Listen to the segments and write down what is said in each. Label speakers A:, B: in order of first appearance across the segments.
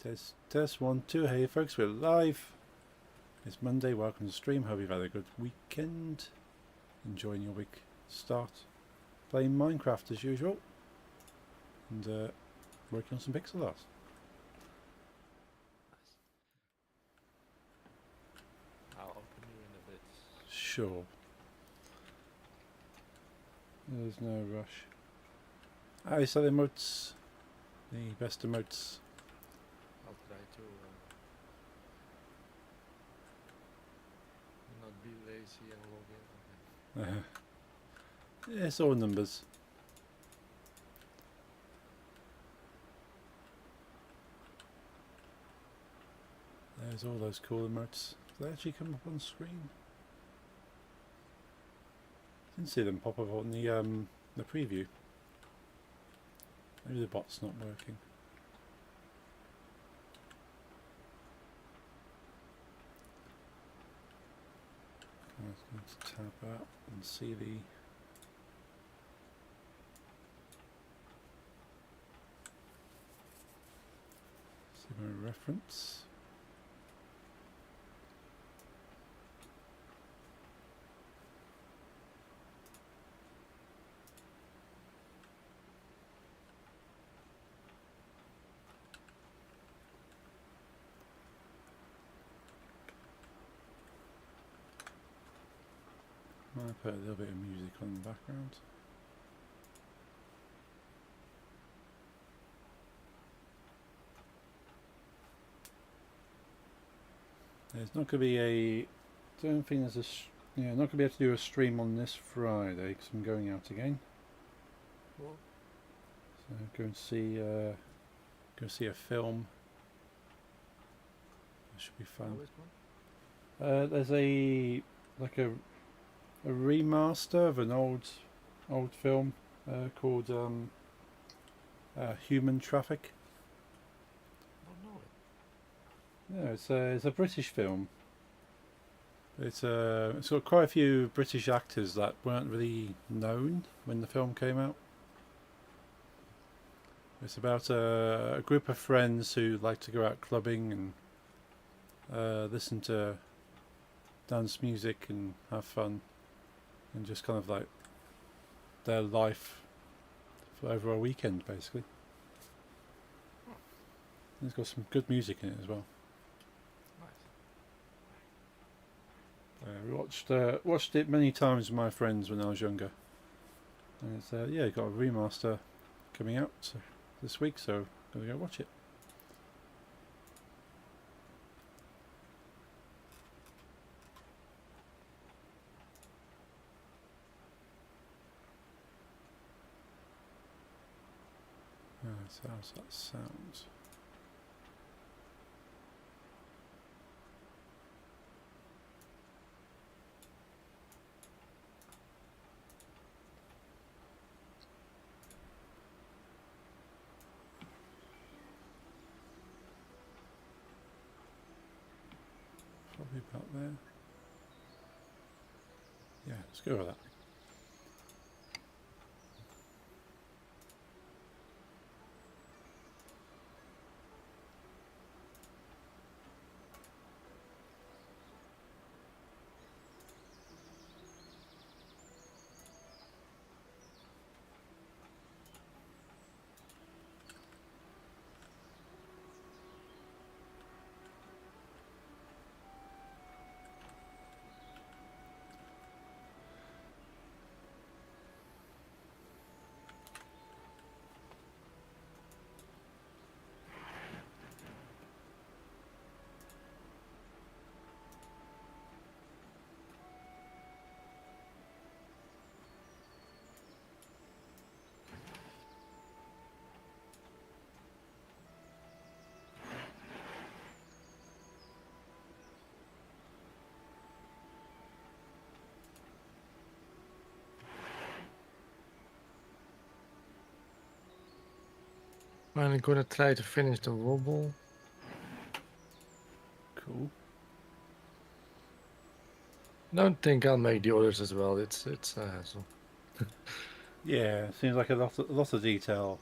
A: Test, test, 1, 2. Hey folks, we're live. It's Monday. Welcome to the stream. Hope you've had a good weekend. Enjoying your week start. Playing Minecraft as usual. And working on some pixel art.
B: I'll open you in a bit.
A: Sure. There's no rush. I saw the emotes. The best emotes.
B: I'll try to not be lazy and log in. Okay.
A: It's all numbers. There's all those cool emotes. Do they actually come up on screen? Didn't see them pop up on the preview. Maybe the bot's not working. I was going to tab out and see the my reference. I'll put a little bit of music on in the background. There's not going to be a. Don't think there's a. Yeah, not going to be able to do a stream on this Friday because I'm going out again.
B: Cool.
A: So going to see a film. That should be fun.
B: Which one?
A: There's a remaster of an old film called Human Traffic.
B: I don't know it.
A: Yeah, it's a British film. It's got quite a few British actors that weren't really known when the film came out. It's about a group of friends who like to go out clubbing and listen to dance music and have fun, and just kind of like their life for over a weekend, basically. And it's got some good music in it as well.
B: Nice.
A: We watched it many times with my friends when I was younger, and it's got a remaster coming out this week, so I'm gonna go watch it. So how's that sound? Probably about there. Yeah, let's go with that.
B: I'm gonna try to finish the wobble.
A: Cool.
B: Don't think I'll make the others as well. It's a hassle.
A: Yeah, seems like a lot of detail.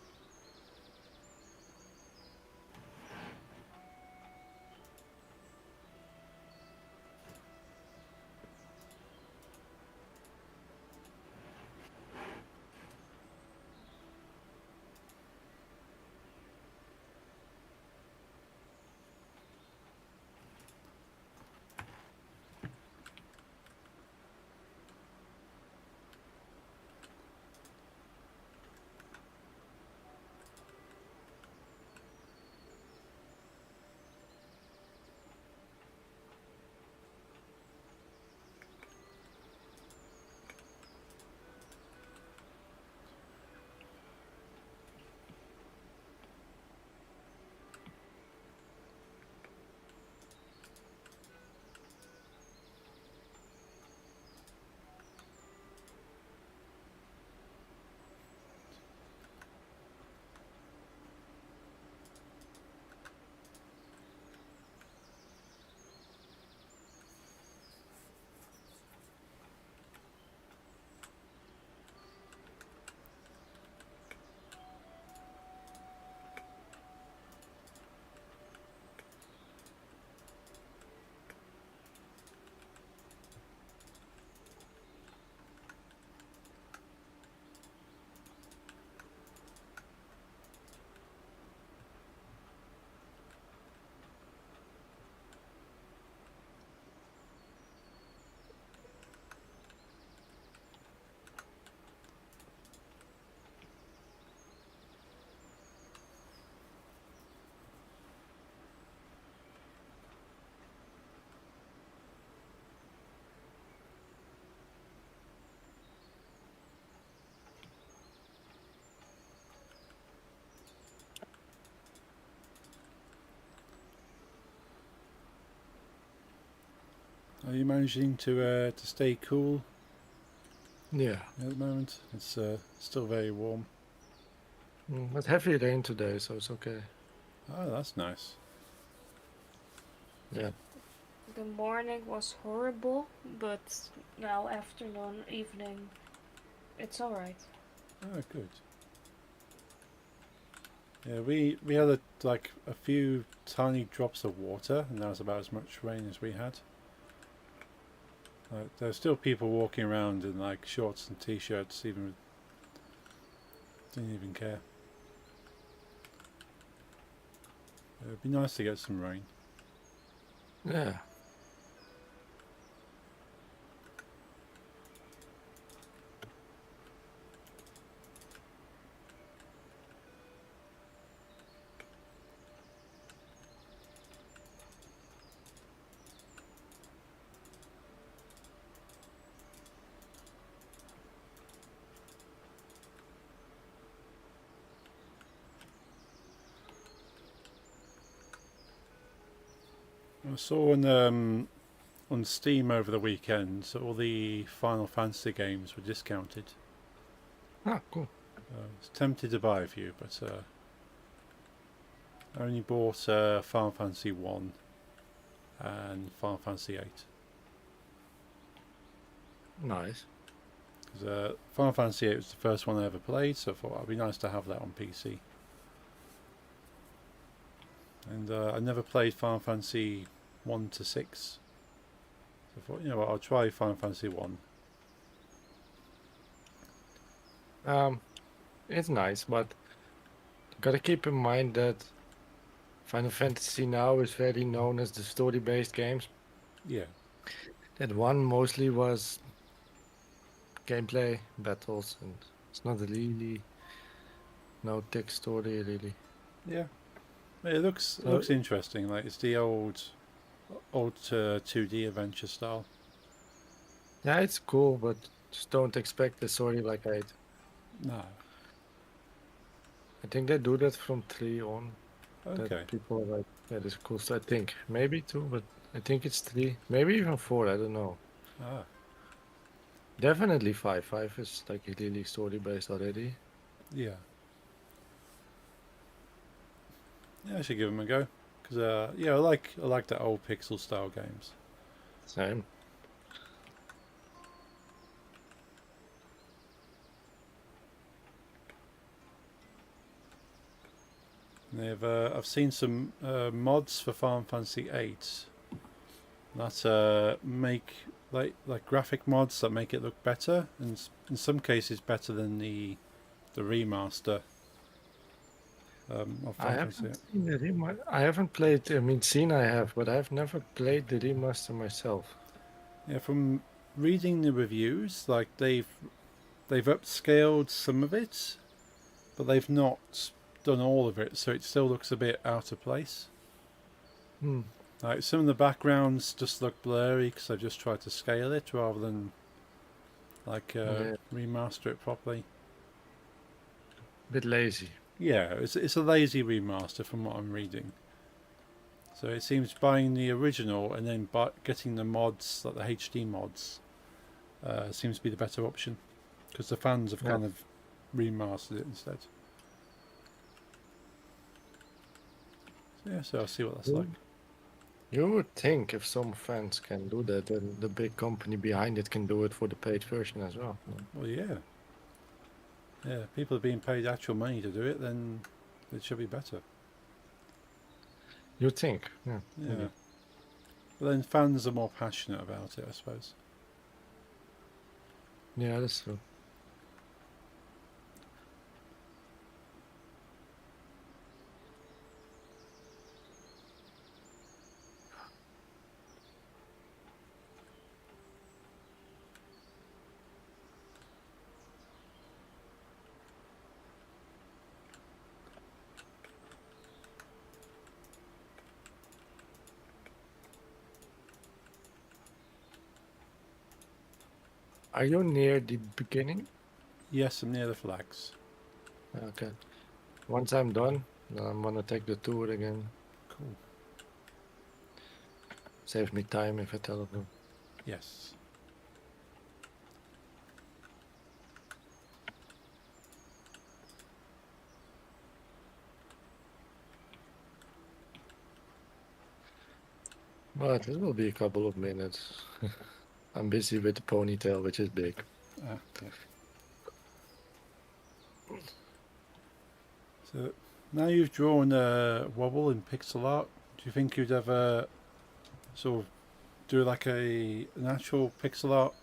A: Are you managing to stay cool
C: Yeah.
A: at the moment? It's still very warm.
C: But heavy rain today, so it's okay.
A: Oh, that's nice.
C: Yeah.
D: The morning was horrible, but now afternoon, evening, it's alright.
A: Oh, good. Yeah, we had like a few tiny drops of water, and that was about as much rain as we had. There's still people walking around in like shorts and t-shirts, didn't even care. It'd be nice to get some rain.
C: Yeah.
A: I saw on Steam over the weekend, so all the Final Fantasy games were discounted.
C: Ah, cool.
A: I was tempted to buy a few, but I only bought Final Fantasy 1 and Final Fantasy 8.
C: Nice.
A: Because Final Fantasy 8 was the first one I ever played, so I thought it'd be nice to have that on PC. And I never played Final Fantasy 1 to 6. So I thought, you know what, I'll try Final Fantasy 1.
C: It's nice, but you gotta keep in mind that Final Fantasy now is very known as the story-based games.
A: Yeah,
C: That one mostly was gameplay, battles, and it's not really no thick story really.
A: yeah. It looks
C: So-
A: looks interesting. Like it's the old 2D adventure style.
C: Yeah, it's cool, but just don't expect the story like I.
A: No.
C: I think they do that from 3 on.
A: Okay.
C: That people are like, yeah, this is cool. So I think maybe 2, but I think it's 3, maybe even 4. I don't know.
A: Ah.
C: Definitely 5. 5 is like really story based already.
A: Yeah. Yeah, I should give them a go. Because yeah, I like the old pixel style games.
C: Same.
A: I've seen some mods for Final Fantasy VIII that make like graphic mods that make it look better, and in some cases better than the remaster of
C: I
A: Final
C: haven't
A: Fantasy.
C: seen the remaster. I haven't played. I mean, seen I have, but I've never played the remaster myself.
A: Yeah, from reading the reviews, like they've upscaled some of it, but they've not done all of it, so it still looks a bit out of place.
C: Hmm.
A: Like some of the backgrounds just look blurry because I've just tried to scale it rather than like
C: Yeah.
A: remaster it properly.
C: Bit lazy.
A: Yeah, it's a lazy remaster from what I'm reading. So it seems buying the original and then getting the mods, like the HD mods, seems to be the better option because the fans have
C: Yeah.
A: kind of remastered it instead. So yeah, so I'll see what that's
C: Yeah.
A: like.
C: You would think if some fans can do that, then the big company behind it can do it for the paid version as well.
A: Well, yeah. Yeah, people are being paid actual money to do it, then it should be better.
C: You think? Yeah.
A: Yeah.
C: maybe.
A: But then fans are more passionate about it, I suppose.
C: Yeah, that's true. Are you near the beginning?
A: Yes, I'm near the flags.
C: Okay. Once I'm done, then I'm gonna take the tour again.
A: Cool.
C: Saves me time if I teleport.
A: Yes.
C: But it will be a couple of minutes. I'm busy with the ponytail, which is big.
A: Yeah. So now you've drawn a wobble in pixel art, do you think you'd ever sort of do like an actual pixel art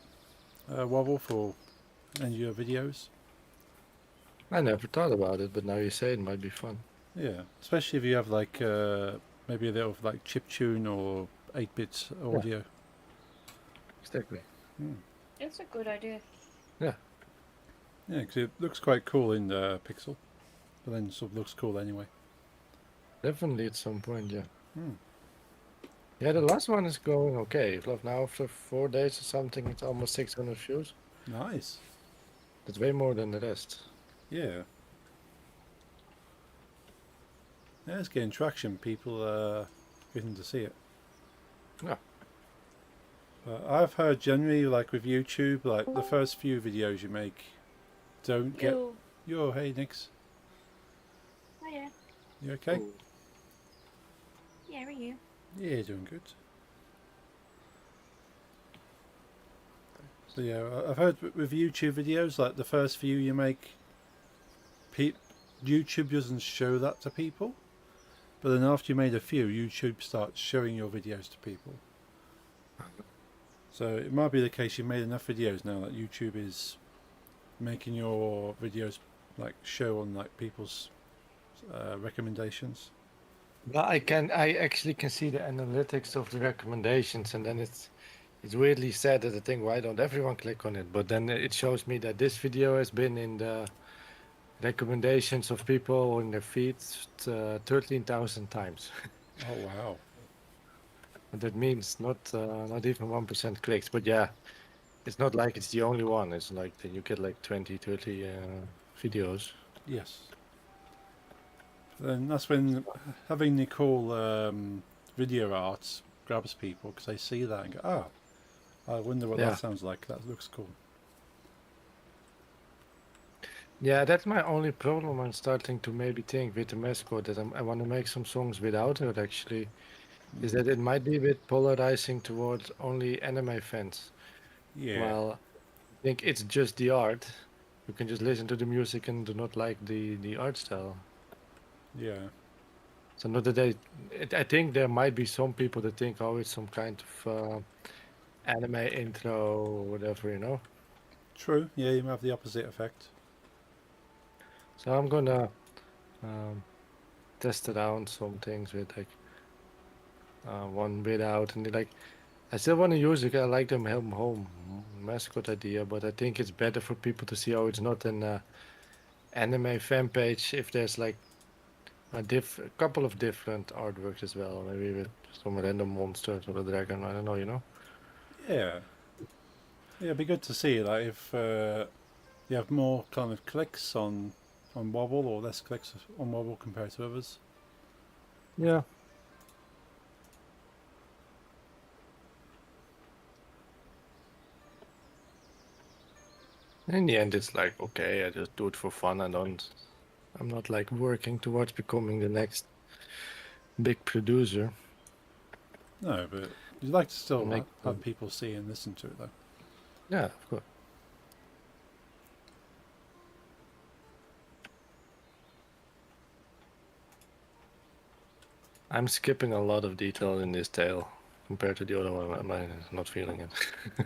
A: wobble for any of your videos?
C: I never thought about it, but now you say it might be fun.
A: Yeah, especially if you have like maybe a little like chiptune or 8-bit audio.
C: Exactly.
D: It's a good idea.
A: Yeah, because it looks quite cool in Pixel, but then sort of looks cool anyway.
C: Definitely at some point, yeah.
A: Hmm.
C: Yeah, the last one is going okay. Like now after 4 days or something, it's almost 600 views.
A: Nice.
C: That's way more than the rest.
A: Yeah. Yeah, it's getting traction. People getting to see it.
C: Yeah.
A: I've heard generally, like with YouTube, like the first few videos you make don't get.
D: You.
A: Yo, hey, Nix.
D: Oh yeah.
A: You okay?
C: Ooh.
D: Yeah, are you?
A: Yeah, doing good. So yeah, I've heard with YouTube videos, like the first few you make, YouTube doesn't show that to people. But then after you made a few, YouTube starts showing your videos to people. So it might be the case you made enough videos now that YouTube is making your videos like show on like people's recommendations.
C: Well, I actually can see the analytics of the recommendations, and then it's weirdly sad that I think, why don't everyone click on it? But then it shows me that this video has been in the recommendations of people in their feeds 13,000 times.
A: Oh wow!
C: And that means not even 1% clicks. But yeah, it's not like it's the only one. It's like then you get like 20, 30 videos.
A: Yes. Then that's when having Nicole video arts grabs people because they see that and go, "Ah, I wonder what
C: Yeah.
A: that sounds like. That looks cool."
C: Yeah, that's my only problem. I'm starting to maybe think with the mascot that I want to make some songs without her actually. Is that it might be a bit polarizing towards only anime fans.
A: Yeah.
C: While I think it's just the art. You can just listen to the music and do not like the art style.
A: Yeah.
C: So not that I think there might be some people that think, oh, it's some kind of anime intro or whatever, you know.
A: True. Yeah, you have the opposite effect.
C: So I'm gonna test around some things with like one without, and like I still want to use it. I like the home mascot idea, but I think it's better for people to see. Oh, it's not an anime fan page if there's like a couple of different artworks as well. Maybe with some random monsters or a dragon. I don't know, you know.
A: Yeah. Yeah, it'd be good to see like if you have more kind of clicks on Wobble or less clicks on Wobble compared to others.
C: Yeah. In the end, it's like, okay, I just do it for fun. I'm not like working towards becoming the next big producer.
A: No, but you'd like to still
C: Make
A: have people see and listen to it though.
C: Yeah, of course. I'm skipping a lot of detail in this tail compared to the other one. I'm not feeling it.
A: Yeah.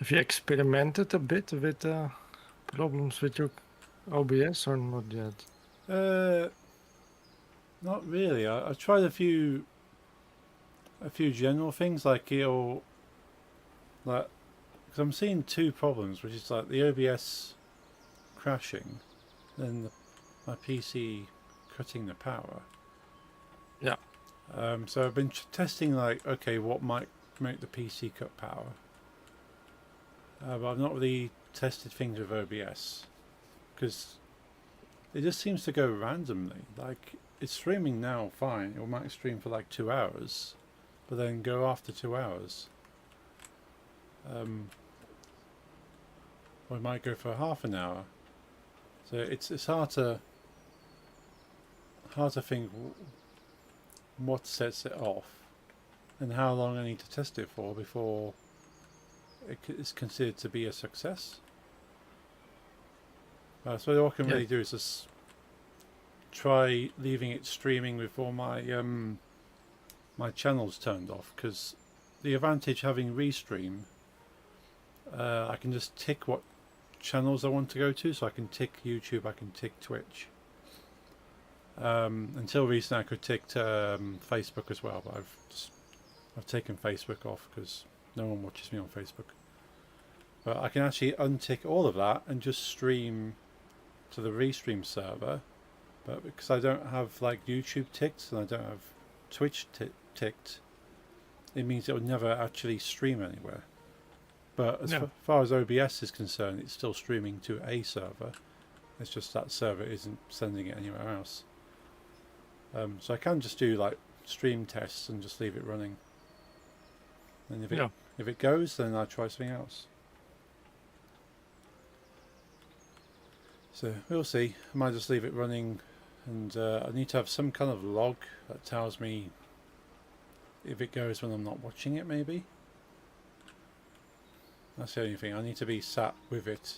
C: Have you experimented a bit with problems with your OBS or not yet?
A: Not really. I tried a few general things like it'll like because I'm seeing two problems, which is like the OBS crashing, then my PC cutting the power.
C: Yeah.
A: So I've been testing like, okay, what might make the PC cut power, but I've not really tested things with OBS because it just seems to go randomly. Like it's streaming now, fine. It might stream for like 2 hours, but then go after 2 hours. Or it might go for half an hour. So it's hard to think what sets it off and how long I need to test it for before it is considered to be a success. So all I can really do is just try leaving it streaming with all my my channels turned off, because the advantage having Restream, I can just tick what channels I want to go to. So I can tick YouTube, I can tick Twitch. Until recently I could tick Facebook as well, but I've taken Facebook off because no one watches me on Facebook. But I can actually untick all of that and just stream to the Restream server. But because I don't have like YouTube ticked and I don't have Twitch ticked, it means it will never actually stream anywhere. But as far as OBS is concerned, it's still streaming to a server. It's just that server isn't sending it anywhere else. So I can just do like stream tests and just leave it running. And if it goes, then I try something else. So we'll see. I might just leave it running, and I need to have some kind of log that tells me if it goes when I'm not watching it, maybe. That's the only thing. I need to be sat with it.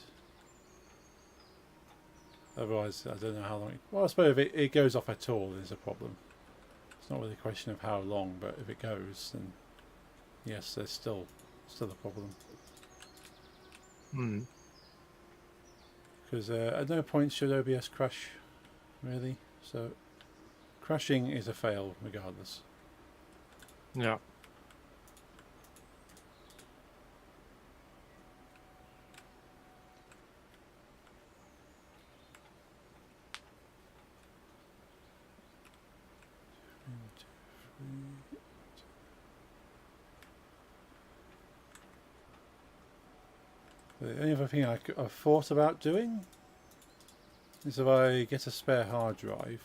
A: Otherwise, I don't know how long. Well, I suppose if it goes off at all, there's a problem. It's not really a question of how long, but if it goes, then yes, there's still a problem. Because at no point should OBS crash, really. So crashing is a fail regardless.
C: Yeah.
A: The only other thing I've thought about doing is if I get a spare hard drive,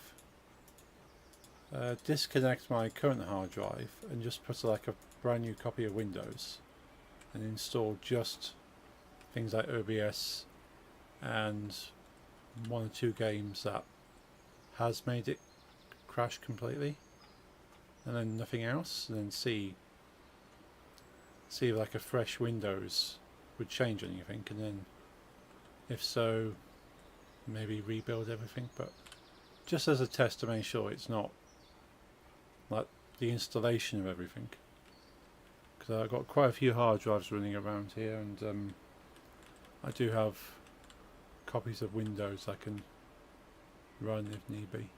A: disconnect my current hard drive and just put like a brand new copy of Windows and install just things like OBS and 1 or 2 games that has made it crash completely, and then nothing else, and then see if like a fresh Windows would change anything, and then if so, maybe rebuild everything. But just as a test to make sure it's not like the installation of everything, because I've got quite a few hard drives running around here, and I do have copies of Windows I can run if need be.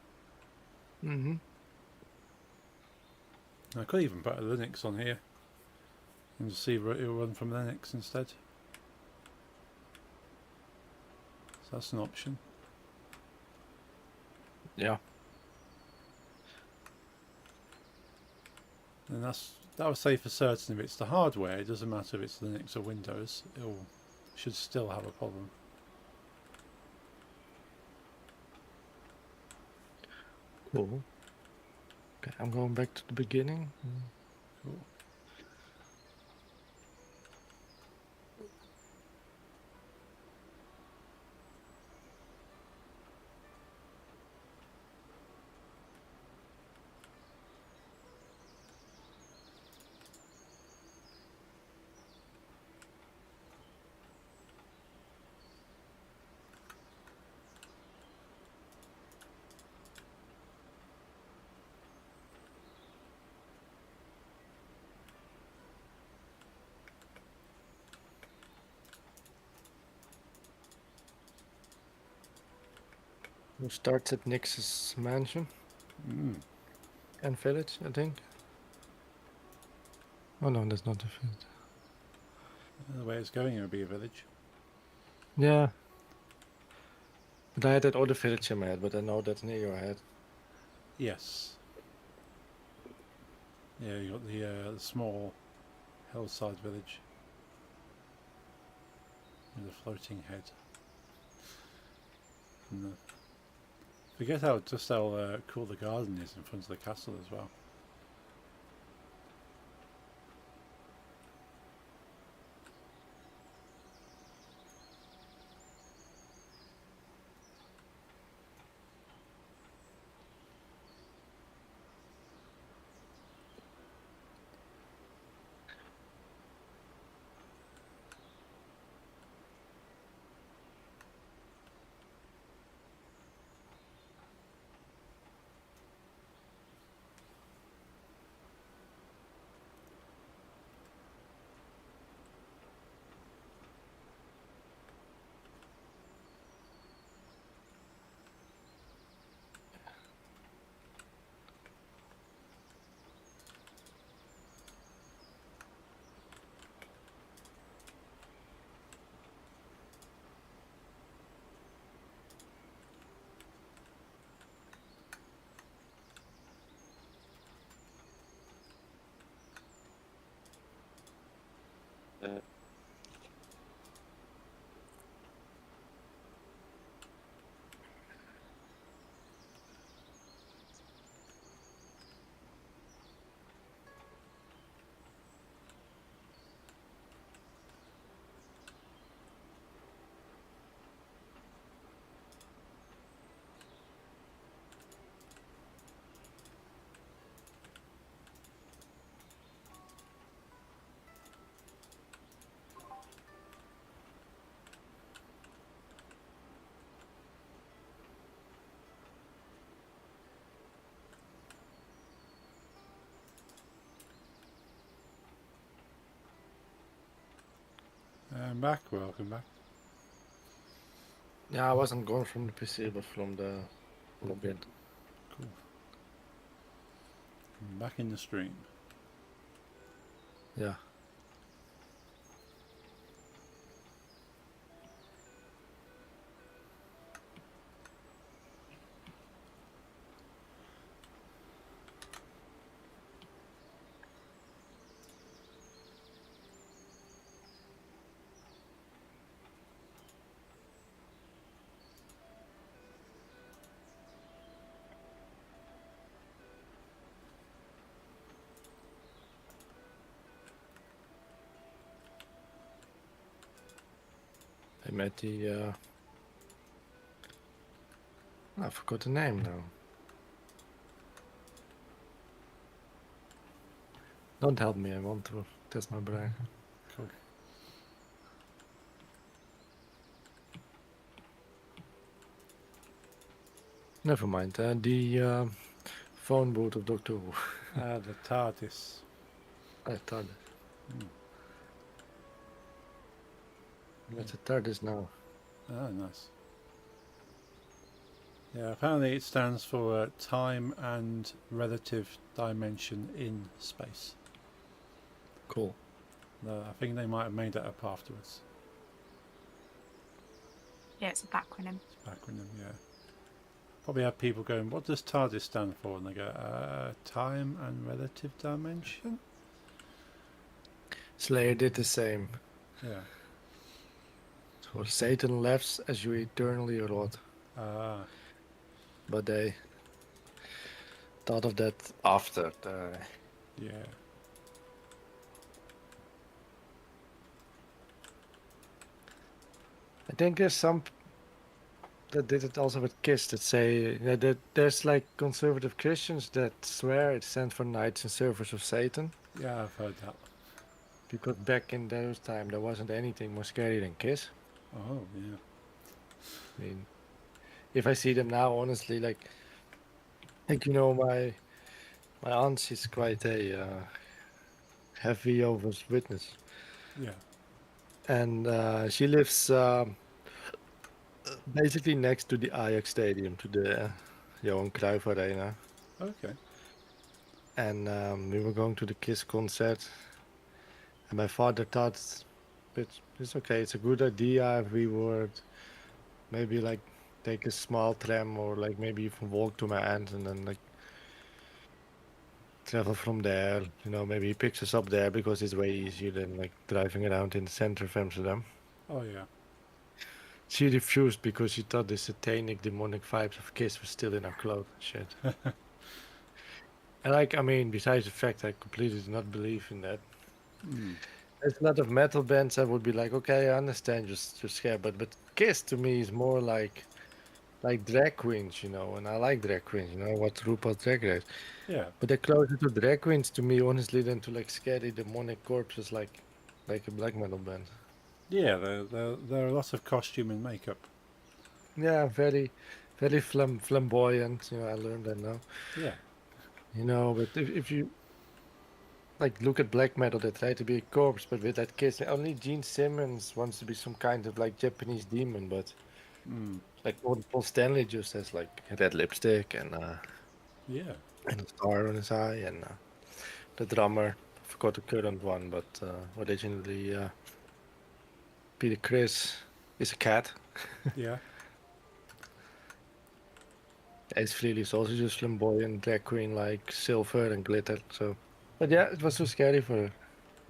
A: I could even put a Linux on here and just see if it'll run from Linux instead. So that's an option.
C: Yeah.
A: And that would say for certain if it's the hardware, it doesn't matter if it's Linux or Windows, should still have a problem.
C: Cool. Okay, I'm going back to the beginning.
A: Cool.
C: Who starts at Nyx's mansion
A: Mm.
C: and village, I think. Oh no, that's not the village.
A: The way it's going, it would be a village.
C: Yeah. But I had that other village in my head, but I know that's near your head.
A: Yes. Yeah, you got the small hillside village with a floating head. And forget how cool the garden is in front of the castle as well. Back, welcome back.
C: Yeah, I wasn't going from the PC, but from the login.
A: Cool. Back in the stream.
C: Yeah. I met the I forgot the name now. Don't help me, I want to test my brain.
A: Cool.
C: Never mind. The phone booth of Doctor Who.
A: The TARDIS.
C: I thought
A: Mm.
C: that's a TARDIS now.
A: Ah, nice. Yeah, apparently it stands for time and relative dimension in space.
C: Cool.
A: I think they might have made that up afterwards.
D: Yeah, it's a backronym.
A: It's acronym, yeah. Probably have people going, what does TARDIS stand for? And they go, time and relative dimension?
C: Slayer did the same.
A: Yeah.
C: So Satan laughs as you eternally rot. But they thought of that after the...
A: Yeah.
C: I think there's some that did it also with Kiss that say that there's like conservative Christians that swear it stands for Knights and Servers of Satan.
A: Yeah, I've heard that.
C: Because back in those time there wasn't anything more scary than Kiss.
A: Oh, yeah.
C: I mean, if I see them now, honestly, like you know, my aunt, she's quite a heavy Jehovah's Witness,
A: Yeah.
C: and she lives basically next to the Ajax Stadium, to the Johan Cruyff Arena.
A: Okay.
C: And we were going to the Kiss concert. And my father thought it's okay, it's a good idea if we would maybe like take a small tram or like maybe even walk to my aunt and then like travel from there. You know, maybe he picks us up there because it's way easier than like driving around in the center of Amsterdam.
A: Oh yeah.
C: She refused because she thought the satanic, demonic vibes of Kiss were still in our clothes and shit. And like, I mean, besides the fact I completely do not believe in that.
A: Mm.
C: There's a lot of metal bands I would be like, okay, I understand you're scared, but Kiss to me is more like drag queens, you know, and I like drag queens, you know, what RuPaul's Drag Race.
A: Yeah.
C: But they're closer to drag queens to me, honestly, than to like scary demonic corpses like a black metal band.
A: Yeah. There are lots of costume and makeup.
C: Yeah, very, very flamboyant. You know, I learned that now.
A: Yeah.
C: You know, but if you like look at black metal, they try to be a corpse, but with that Kiss, only Gene Simmons wants to be some kind of like Japanese demon, but
A: Mm.
C: like Paul Stanley just has like red lipstick
A: Yeah.
C: and a star on his eye, and the drummer, I forgot the current one, but originally Peter Criss is a cat.
A: Yeah.
C: Ace Frehley is also just flamboyant drag queen, like silver and glitter. So, but yeah, it was too scary for her.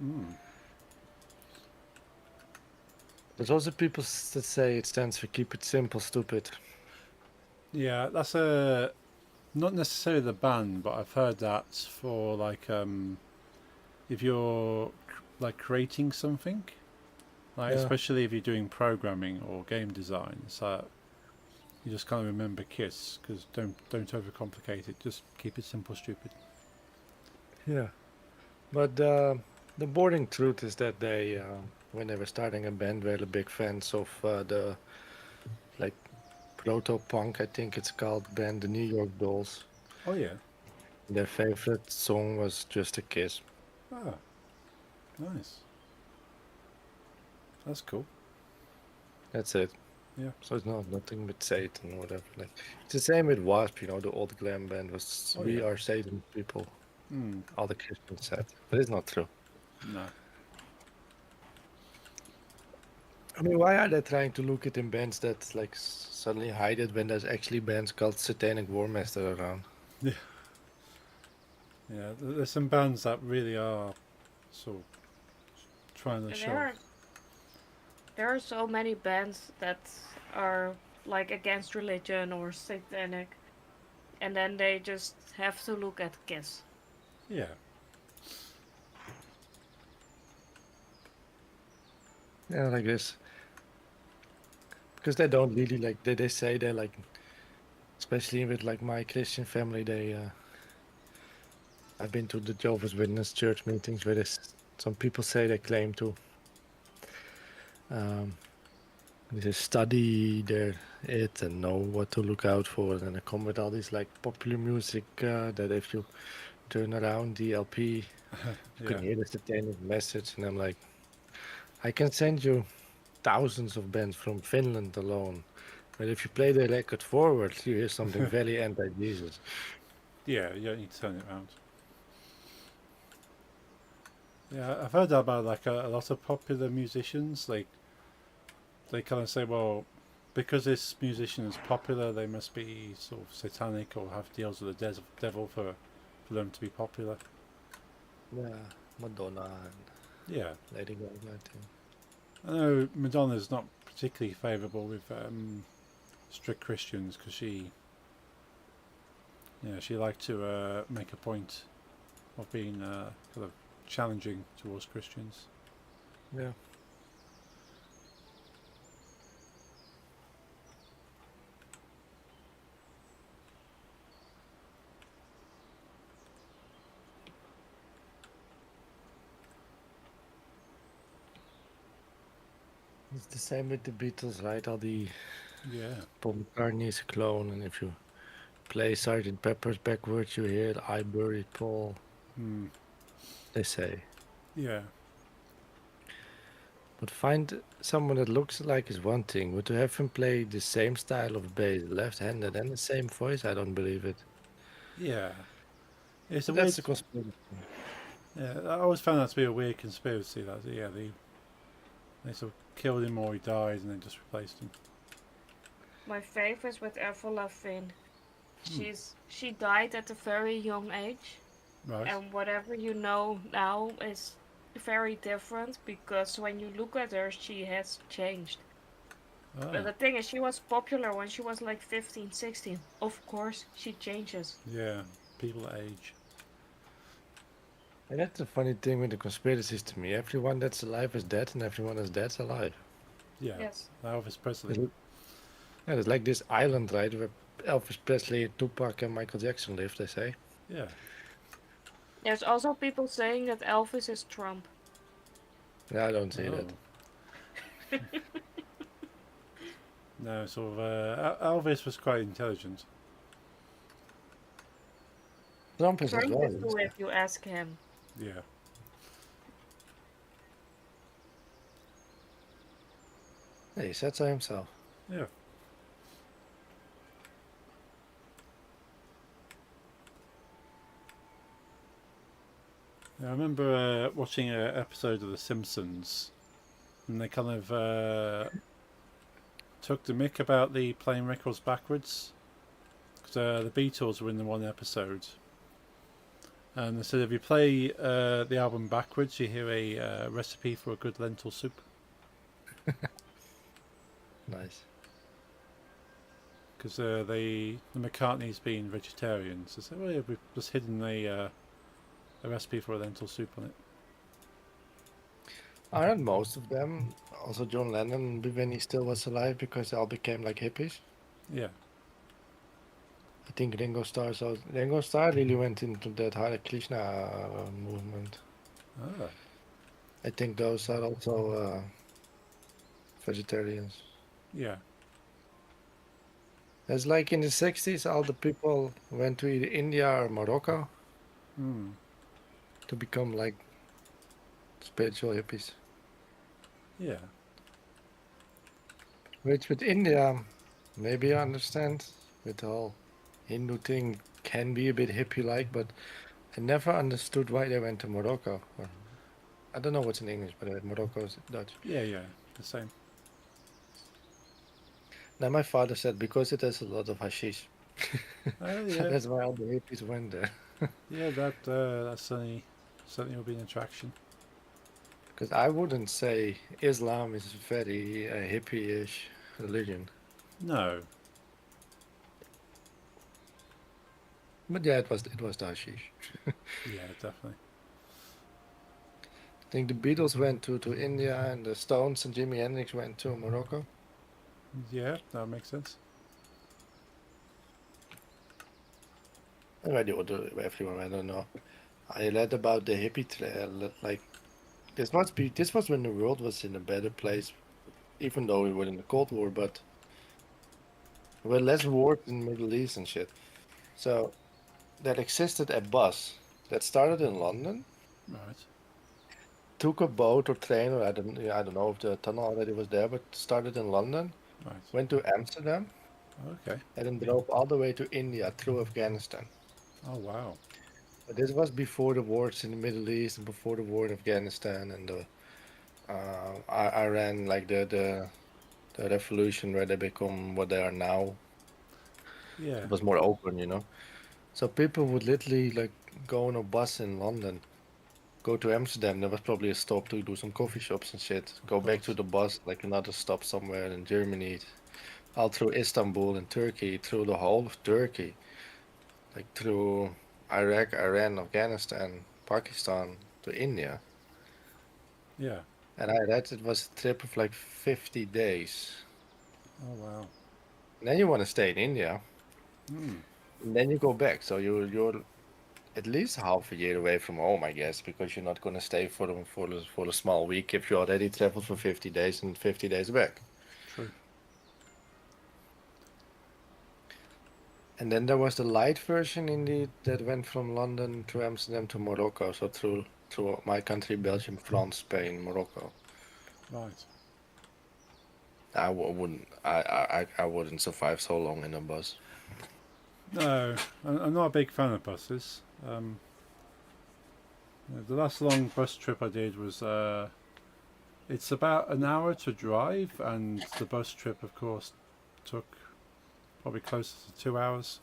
A: Mm.
C: There's also people that say it stands for keep it simple, stupid.
A: Yeah. That's a not necessarily the band, but I've heard that for like if you're like creating something, like
C: Yeah.
A: especially if you're doing programming or game design, so you just kind of remember KISS because don't overcomplicate it. Just keep it simple, stupid.
C: Yeah. But the boring truth is that they, when they were starting a band, were the big fans of the like proto-punk, I think it's called, band, the New York Dolls.
A: Oh yeah.
C: Their favorite song was Just a Kiss.
A: Ah, nice. That's cool.
C: That's it.
A: Yeah.
C: So it's not nothing with Satan or whatever. Like it's the same with Wasp, you know, the old glam band was
A: Oh,
C: we
A: yeah.
C: are Satan people.
A: Mm.
C: All the Christians said, but it's not true.
A: No.
C: I mean, why are they trying to look at in bands that like suddenly hide it when there's actually bands called Satanic War Master around?
A: Yeah. There's some bands that really are sort of trying to show.
D: There are so many bands that are like against religion or satanic, and then they just have to look at Kiss.
A: Yeah.
C: Yeah, like this. Because they don't really like they say they like, especially with like my Christian family, they I've been to the Jehovah's Witness church meetings where some people say they claim to they just study it and know what to look out for, and they come with all these like popular music that if you turn around the LP, you can
A: Yeah.
C: hear the satanic message, and I'm like, I can send you thousands of bands from Finland alone, but if you play the record forward, you hear something very anti-Jesus.
A: Yeah. You don't need to turn it around. Yeah, I've heard that about like a lot of popular musicians. Like they kind of say, well, because this musician is popular, they must be sort of satanic or have deals with the devil for them to be popular.
C: Yeah, Madonna and
A: Yeah,
C: Lady Gaga, I think.
A: I know Madonna's not particularly favourable with strict Christians because she liked to make a point of being kind of challenging towards Christians.
C: Yeah. It's the same with the Beatles, right? All the
A: Yeah,
C: Paul McCartney is a clone, and if you play Sgt. Pepper's backwards, you hear I buried Paul.
A: mm.
C: They say.
A: Yeah,
C: But find someone that looks like is one thing, but to have him play the same style of bass, left-handed, and the same voice, I don't believe it.
A: Yeah, it's a
C: But
A: weird.
C: that's a conspiracy.
A: Yeah, I always found that to be a weird conspiracy. That yeah, they sort of killed him or he died and then just replaced him.
D: My fave is with Avril Lavigne. She died at a very young age,
A: Right.
D: and whatever you know now is very different because when you look at her, she has changed. But
A: Oh,
D: the thing is, she was popular when she was like 15, 16. Of course, she changes.
A: yeah. People age.
C: And that's the funny thing with the conspiracies to me. Everyone that's alive is dead, and everyone that's dead is alive.
A: Yeah.
D: Yes.
A: Elvis Presley.
C: Yeah, it's like this island, right, where Elvis Presley, Tupac, and Michael Jackson live, they say.
A: Yeah.
D: There's also people saying that Elvis is Trump.
C: Yeah, I don't see that.
A: Oh. No, sort of. Elvis was quite intelligent.
C: Trump is as
D: Trump
C: well.
D: is too if you ask him.
A: Yeah.
C: Yeah, he said so himself.
A: Yeah. I remember watching an episode of The Simpsons, and they kind of took the mick about the playing records backwards. Because the Beatles were in the one episode, and they said if you play the album backwards, you hear a recipe for a good lentil soup.
C: Nice.
A: Because the McCartneys being vegetarians, they said, well, yeah, we've just hidden a recipe for a lentil soup on it.
C: Aren't most of them, also John Lennon, when he still was alive, because they all became like hippies?
A: Yeah.
C: I think Ringo Starr really went into that Hare Krishna movement.
A: Ah.
C: I think those are also vegetarians.
A: Yeah.
C: It's like in the 60s, all the people went to either India or Morocco
A: Hmm.
C: to become like spiritual hippies.
A: Yeah.
C: Which with India, maybe I understand with the whole Hindu thing can be a bit hippie-like, but I never understood why they went to Morocco. Or, I don't know what's in English, but Morocco is Dutch.
A: Yeah. Yeah. The same.
C: Now my father said because it has a lot of hashish.
A: Oh yeah.
C: That's why all the hippies went there.
A: Yeah. That certainly will be an attraction.
C: Because I wouldn't say Islam is very hippie-ish religion.
A: No.
C: But yeah, it was the hashish.
A: Yeah. Definitely.
C: I think the Beatles went to India and the Stones and Jimi Hendrix went to Morocco.
A: Yeah. That makes sense.
C: Already ordered everyone, I don't know. I read about the hippie trail, like this was when the world was in a better place, even though we were in the Cold War, but there were less wars in the Middle East and shit. So there existed a bus that started in London,
A: Right.
C: took a boat or train, or I don't know if the tunnel already was there, but started in London,
A: Right.
C: went to Amsterdam,
A: Okay.
C: and then drove all the way to India through Afghanistan.
A: Oh wow.
C: But this was before the wars in the Middle East and before the war in Afghanistan and the Iran, like the revolution where they become what they are now.
A: Yeah.
C: It was more open, you know. So people would literally like go on a bus in London, go to Amsterdam. There was probably a stop to do some coffee shops and shit. Go back to the bus, like another stop somewhere in Germany, all through Istanbul and Turkey, through the whole of Turkey, like through Iraq, Iran, Afghanistan, Pakistan to India.
A: Yeah.
C: And I read it was a trip of like 50 days.
A: Oh wow.
C: And then you want to stay in India,
A: Hmm.
C: and then you go back. So you're at least half a year away from home, I guess, because you're not going to stay for a small week if you already traveled for 50 days and 50 days back.
A: True.
C: And then there was the light version indeed that went from London to Amsterdam to Morocco, so through my country, Belgium, France, Spain, Morocco.
A: Right.
C: Wouldn't. I wouldn't survive so long in a bus.
A: No, I'm not a big fan of buses. The last long bus trip I did was it's about an hour to drive, and the bus trip, of course, took probably closer to 2 hours.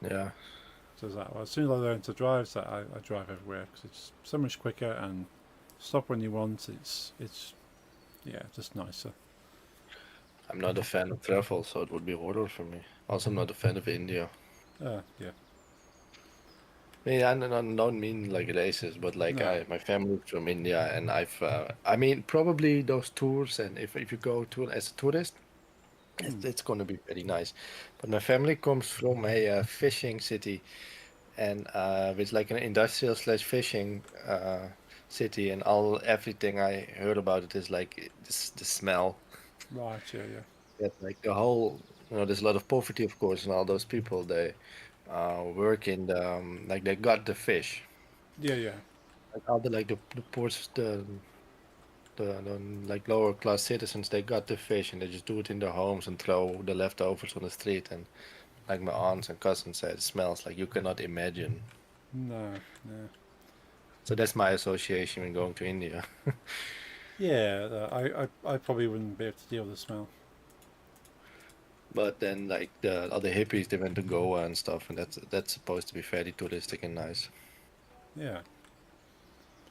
C: Yeah.
A: So that, well, as soon as I learned to drive, so I drive everywhere because it's so much quicker and stop when you want. It's yeah, just nicer.
C: I'm not a fan of travel, so it would be horror for me. Also, I'm not a fan of India.
A: Yeah.
C: I mean, I don't mean like racist, but like
A: No.
C: my family's from India, and I mean, probably those tours, and if you go to as a tourist, it's going to be very nice. But my family comes from a fishing city, and it's like an industrial slash fishing city, and everything I heard about it is like the smell.
A: Right. Yeah.
C: That like the whole, there's a lot of poverty, of course, and all those people they work in the like they got the fish.
A: Yeah.
C: Like all the poor the like lower class citizens they got the fish and they just do it in their homes and throw the leftovers on the street and like my aunts and cousins said it smells like you cannot imagine.
A: No.
C: So that's my association when going to India.
A: Yeah. I probably wouldn't be able to deal with the smell.
C: But then like the other hippies they went to Goa and stuff and that's supposed to be fairly touristic and nice.
A: Yeah.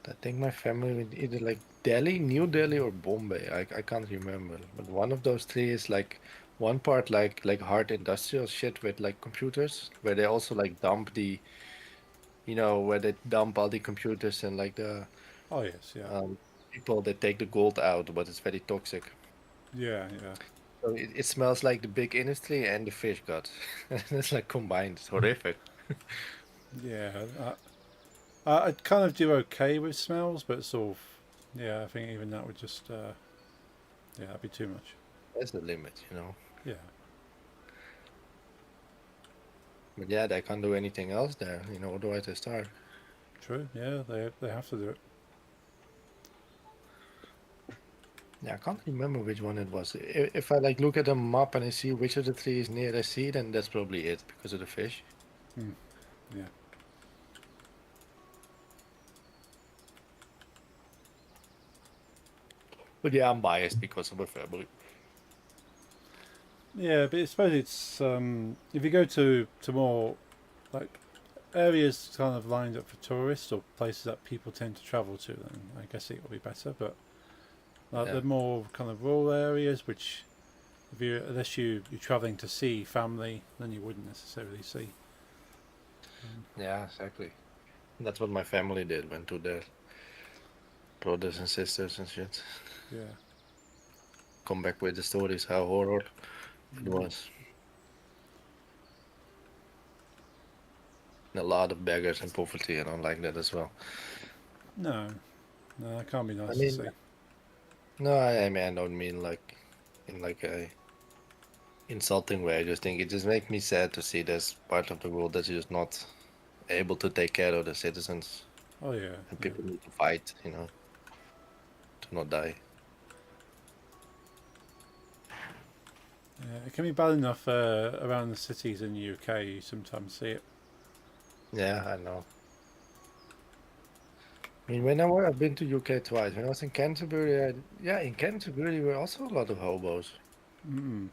C: I think my family went either like Delhi, New Delhi, or Bombay. I can't remember, but one of those three is like one part like hard industrial shit with like computers, where they also like dump the, where they dump all the computers and like the
A: Oh yes. Yeah.
C: people that take the gold out, but it's very toxic.
A: Yeah.
C: So it smells like the big industry and the fish gut. It's like combined. It's horrific.
A: Yeah. I'd kind of do okay with smells, but sort of, yeah, I think even that would just, yeah, that'd be too much.
C: That's the limit.
A: Yeah.
C: But yeah, they can't do anything else there. Otherwise they starve.
A: True. Yeah, they have to do it.
C: Yeah, I can't remember which one it was. If I like look at a map and I see which of the three is near I see, then that's probably it because of the fish.
A: Yeah.
C: But yeah, I'm biased because of my family.
A: Yeah, but I suppose it's if you go to more like areas kind of lined up for tourists or places that people tend to travel to, then I guess it will be better. But like
C: Yeah.
A: the more kind of rural areas, which unless you're traveling to see family, then you wouldn't necessarily see.
C: Yeah, exactly. That's what my family did. Went to their brothers and sisters and shit.
A: Yeah.
C: Come back with the stories how horror it was. And a lot of beggars and poverty. I don't like that as well.
A: No, that can't be nice
C: mean,
A: to see.
C: No, I mean I don't mean like in like a insulting way. I just think it just makes me sad to see this part of the world that's just not able to take care of the citizens
A: Oh yeah.
C: and people need to fight, to not die.
A: Yeah, it can be bad enough around the cities in the UK. You sometimes see it.
C: Yeah, I know. I mean, I've been to UK twice. When I was in Canterbury, in Canterbury were also a lot of hobos.
A: Mm.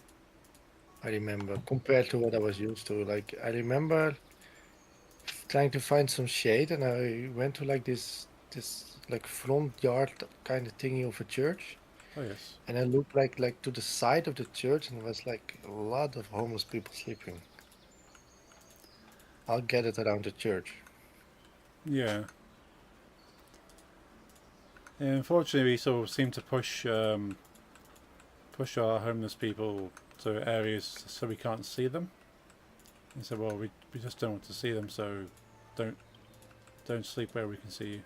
C: I remember compared to what I was used to. Like I remember trying to find some shade, and I went to like this like front yard kind of thingy of a church,
A: Oh yes.
C: and I looked like to the side of the church, and it was like a lot of homeless people sleeping. I'll get it around the church.
A: Yeah. Yeah, unfortunately, we sort of seem to push our homeless people to areas so we can't see them. And so, well, we just don't want to see them, so don't sleep where we can see you.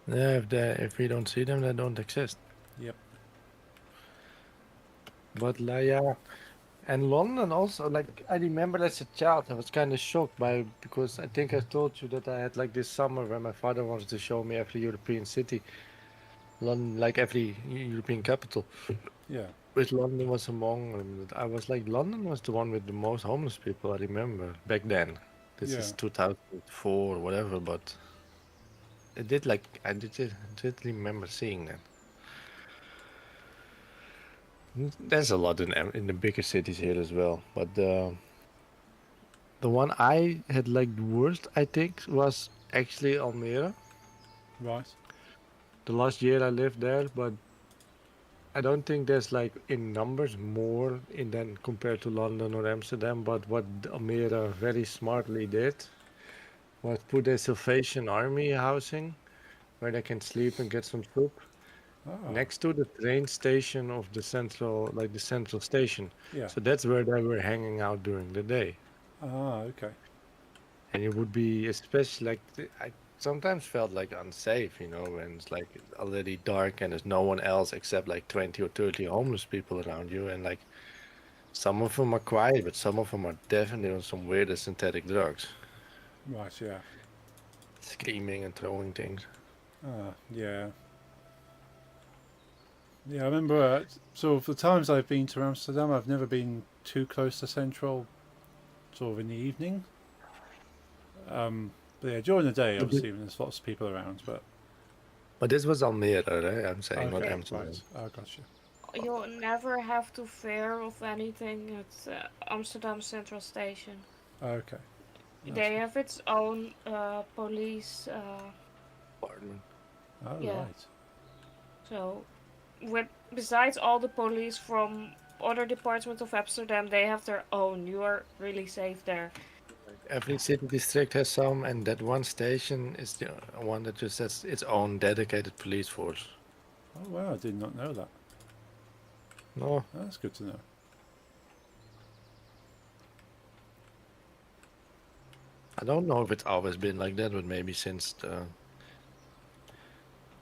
C: Yeah, if we don't see them, they don't exist.
A: Yep.
C: But like, yeah, and London also. Like I remember as a child, I was kind of shocked because I think I told you that I had like this summer where my father wanted to show me every European city, London, like every European capital.
A: Yeah.
C: Which London was among them. I was like, London was the one with the most homeless people, I remember, back then. This
A: Yeah.
C: is 2004 or whatever, but it did like, I did remember seeing that. There's a lot in the bigger cities here as well, but the one I had like the worst, I think, was actually Almere.
A: Right.
C: The last year I lived there, but I don't think there's like in numbers more in than compared to London or Amsterdam. But what Almere very smartly did was put a Salvation Army housing where they can sleep and get some soup
A: Ah.
C: next to the train station of the central, like the central station.
A: Yeah.
C: So that's where they were hanging out during the day.
A: Ah. Okay.
C: And it would be especially like I sometimes felt like unsafe, when it's like already dark and there's no one else except like 20 or 30 homeless people around you, and like some of them are quiet, but some of them are definitely on some weird synthetic drugs,
A: Right. Yeah.
C: screaming and throwing things.
A: Ah. Yeah. Yeah. I remember. So for the times I've been to Amsterdam, I've never been too close to Central. Sort of in the evening. But yeah, during the day,
C: But thi-
A: obviously, when there's lots of people around. But
C: but this was Almere, right? I'm saying, not
A: okay.
C: Amsterdam.
A: Right. I gotcha.
D: You'll never have to fear of anything at Amsterdam Central Station.
A: Okay. That's
D: They
A: good.
D: have its own police.
C: Apartment.
A: Oh,
D: Yeah.
A: right.
D: So, besides all the police from other departments of Amsterdam, they have their own. You are really safe there.
C: Every city district has some, and that one station is the one that just has its own dedicated police force.
A: Oh, wow. I did not know that.
C: No,
A: That's good to know.
C: I don't know if it's always been like that, but maybe since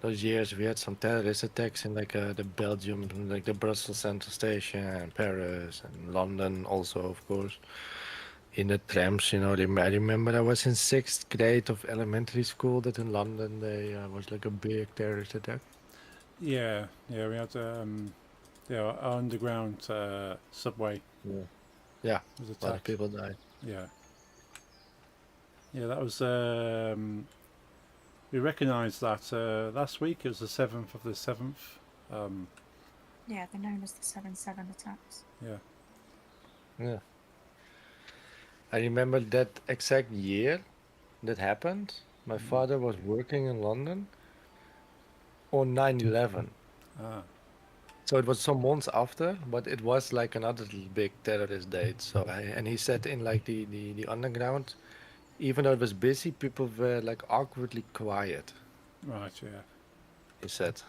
C: those years we had some terrorist attacks in like the Belgium, like the Brussels Central Station, and Paris, and London also, of course. In the trams, I remember I was in 6th grade of elementary school that in London there was like a big terrorist attack.
A: Yeah. Yeah. We had our underground subway
C: Yeah, yeah,
A: was
C: a lot of
A: attacked.
C: people died.
A: Yeah. Yeah. That was. We recognised that last week. It was the 7th of the 7th.
E: Yeah, they're known as the 7/7 attacks.
A: Yeah.
C: Yeah, I remember that exact year that happened. My father was working in London on 9/11.
A: Ah.
C: So it was some months after, but it was like another big terrorist date. So and he said in like the underground, even though it was busy, people were like awkwardly quiet.
A: Right. Yeah.
C: He said,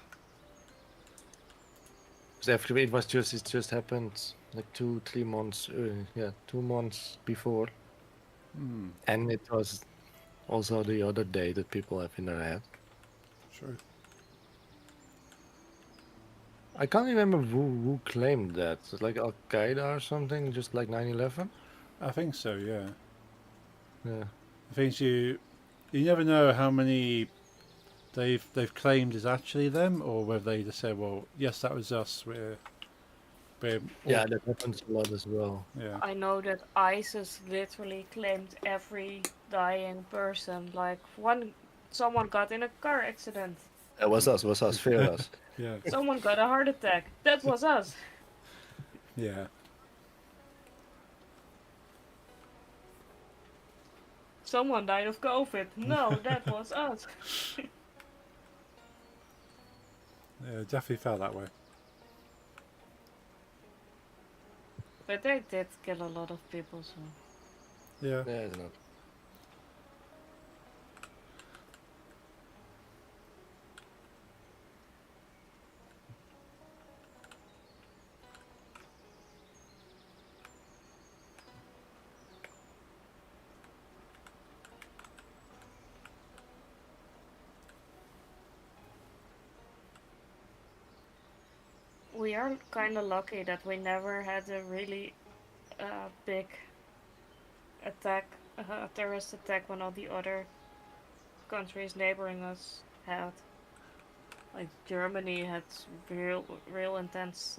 C: because it just happened like 2 3 months, 2 months before,
A: Hmm.
C: and it was also the other day that people have in their head.
A: True.
C: I can't remember who claimed that. It's like Al Qaeda or something, just like 9/11.
A: I think so. Yeah.
C: Yeah.
A: I think you never know how many they've claimed is actually them, or whether they just say, well, yes, that was us. We're
C: Yeah, that happens a lot as well.
A: yeah.
D: I know that ISIS literally claimed every dying person. Like someone got in a car accident.
C: It was us, fear us.
A: Yeah.
D: Someone got a heart attack. That was us.
A: Yeah.
D: Someone died of COVID. No, that was us.
A: Yeah. Definitely felt that way.
D: But they did kill a lot of people, so.
A: Yeah.
C: Yeah, it's not.
D: We are kind of lucky that we never had a really big attack, terrorist attack, when all the other countries neighboring us had. Like Germany had real intense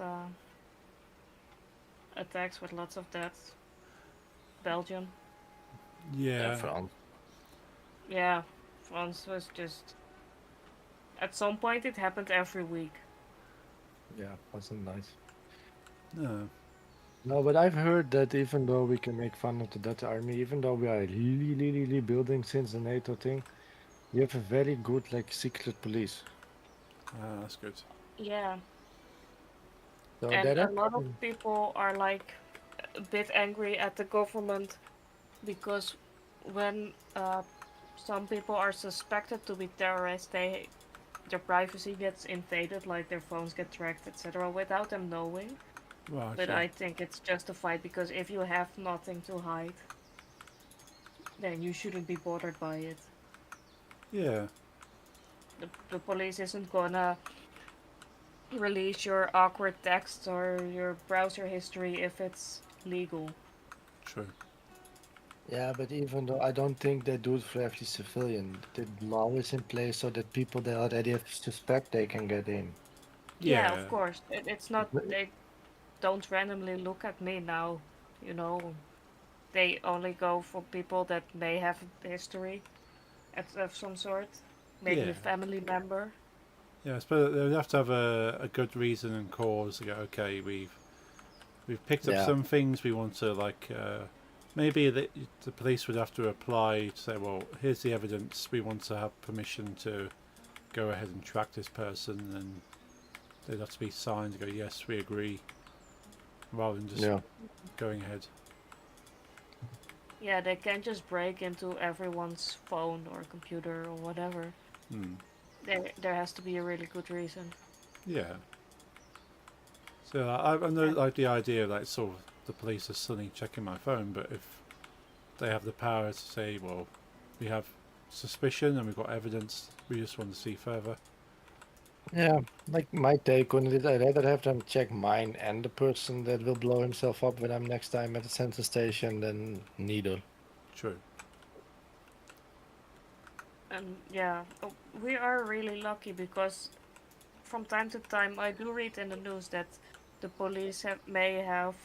D: attacks with lots of deaths. Belgium,
A: Yeah.
C: France.
D: yeah, France was just. At some point, it happened every week.
C: Yeah, wasn't nice.
A: No.
C: No, but I've heard that even though we can make fun of the Dutch army, even though we are really building since the NATO thing, we have a very good like secret police.
A: That's good.
D: Yeah,
C: So
D: and
C: that
D: a
C: has
D: lot of
C: been-
D: people are like a bit angry at the government because when some people are suspected to be terrorists, their privacy gets invaded, like their phones get tracked, etc., without them knowing.
A: Right.
D: But
A: Yeah.
D: I think it's justified because if you have nothing to hide, then you shouldn't be bothered by it.
A: Yeah.
D: The police isn't gonna release your awkward texts or your browser history if it's legal.
A: True.
C: Yeah, but even though I don't think they do it for every civilian, the law is in place so that people that already have suspect they can get in.
D: Yeah,
A: Yeah.
D: of course. It's not, they don't randomly look at me now, you know. They only go for people that may have a history of some sort. Maybe
A: Yeah.
D: a family member.
A: Yeah. I suppose they would have to have a good reason and cause to go. Okay, we've picked up
C: Yeah.
A: some things. We want to like. Maybe the police would have to apply to say, well, here's the evidence. We want to have permission to go ahead and track this person, and they'd have to be signed to go, yes, we agree, rather than just
C: Yeah.
A: going ahead.
D: Yeah, they can't just break into everyone's phone or computer or whatever.
A: Hmm.
D: There has to be a really good reason.
A: Yeah. So I know
D: And-
A: like the idea of like sort of the police are suddenly checking my phone, but if they have the power to say, well, we have suspicion and we've got evidence, we just want to see further.
C: Yeah, like my take on it, I'd rather have them check mine and the person that will blow himself up when I'm next time at the center station than neither.
A: True.
D: And yeah, we are really lucky because from time to time I do read in the news that the police may have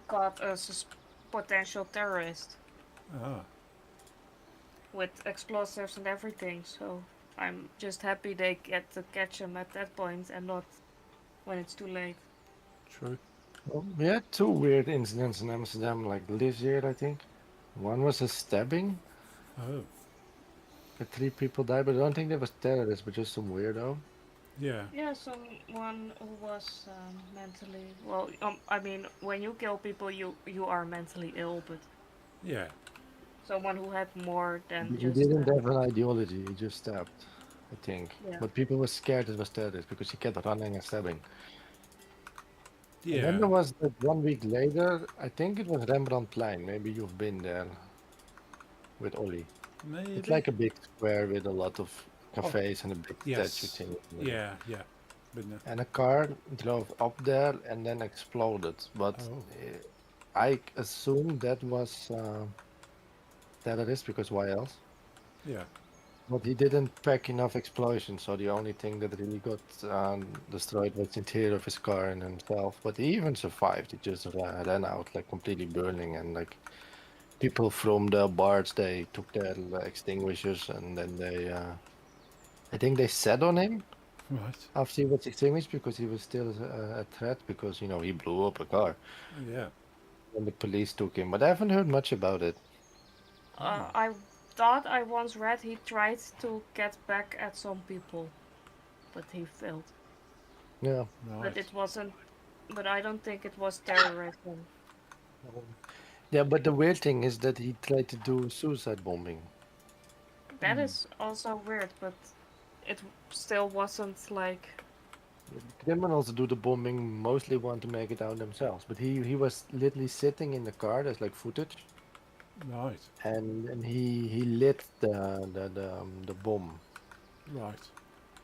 D: caught a potential terrorist
A: Ah.
D: with explosives and everything. So I'm just happy they get to catch him at that point and not when it's too late.
A: True.
C: Well, we had two weird incidents in Amsterdam, like this year, I think. One was a stabbing,
A: Oh.
C: that 3 people died, but I don't think that was terrorists, but just some weirdo.
A: Yeah.
D: Yeah, someone who was mentally well. I mean, when you kill people, you are mentally ill, but
A: Yeah.
D: someone who had more than
C: He
D: just
C: didn't have an ideology, he just stabbed, I think.
D: Yeah.
C: But people were scared it was terrorists because he kept running and stabbing.
A: Yeah.
C: And then there was that 1 week later, I think it was Rembrandtplein. Maybe you've been there with Ollie.
A: Maybe.
C: It's like a big square with a lot of cafes and a big
A: yes.
C: statue thing. in the middle.
A: Yeah. Yeah. Been there.
C: And a car drove up there and then exploded. But
A: Oh.
C: I assume that was terrorist because why else?
A: Yeah.
C: But he didn't pack enough explosions, so the only thing that really got destroyed was the interior of his car and himself. But he even survived. He just ran out like completely burning, and like people from the bars, they took their extinguishers and then they, I think they sat on him
A: Right.
C: after he was extinguished because he was still a threat because he blew up a car.
A: Yeah.
C: And the police took him, but I haven't heard much about it.
D: I thought I once read he tried to get back at some people, but he failed.
C: Yeah.
A: Right.
D: But it wasn't. But I don't think it was terrorism.
C: Yeah, but the weird thing is that he tried to do suicide bombing.
D: That is also weird, but it still wasn't like.
C: Criminals do the bombing mostly want to make it out themselves, but he was literally sitting in the car. There's like footage,
A: Right.
C: and he lit the bomb
A: Right.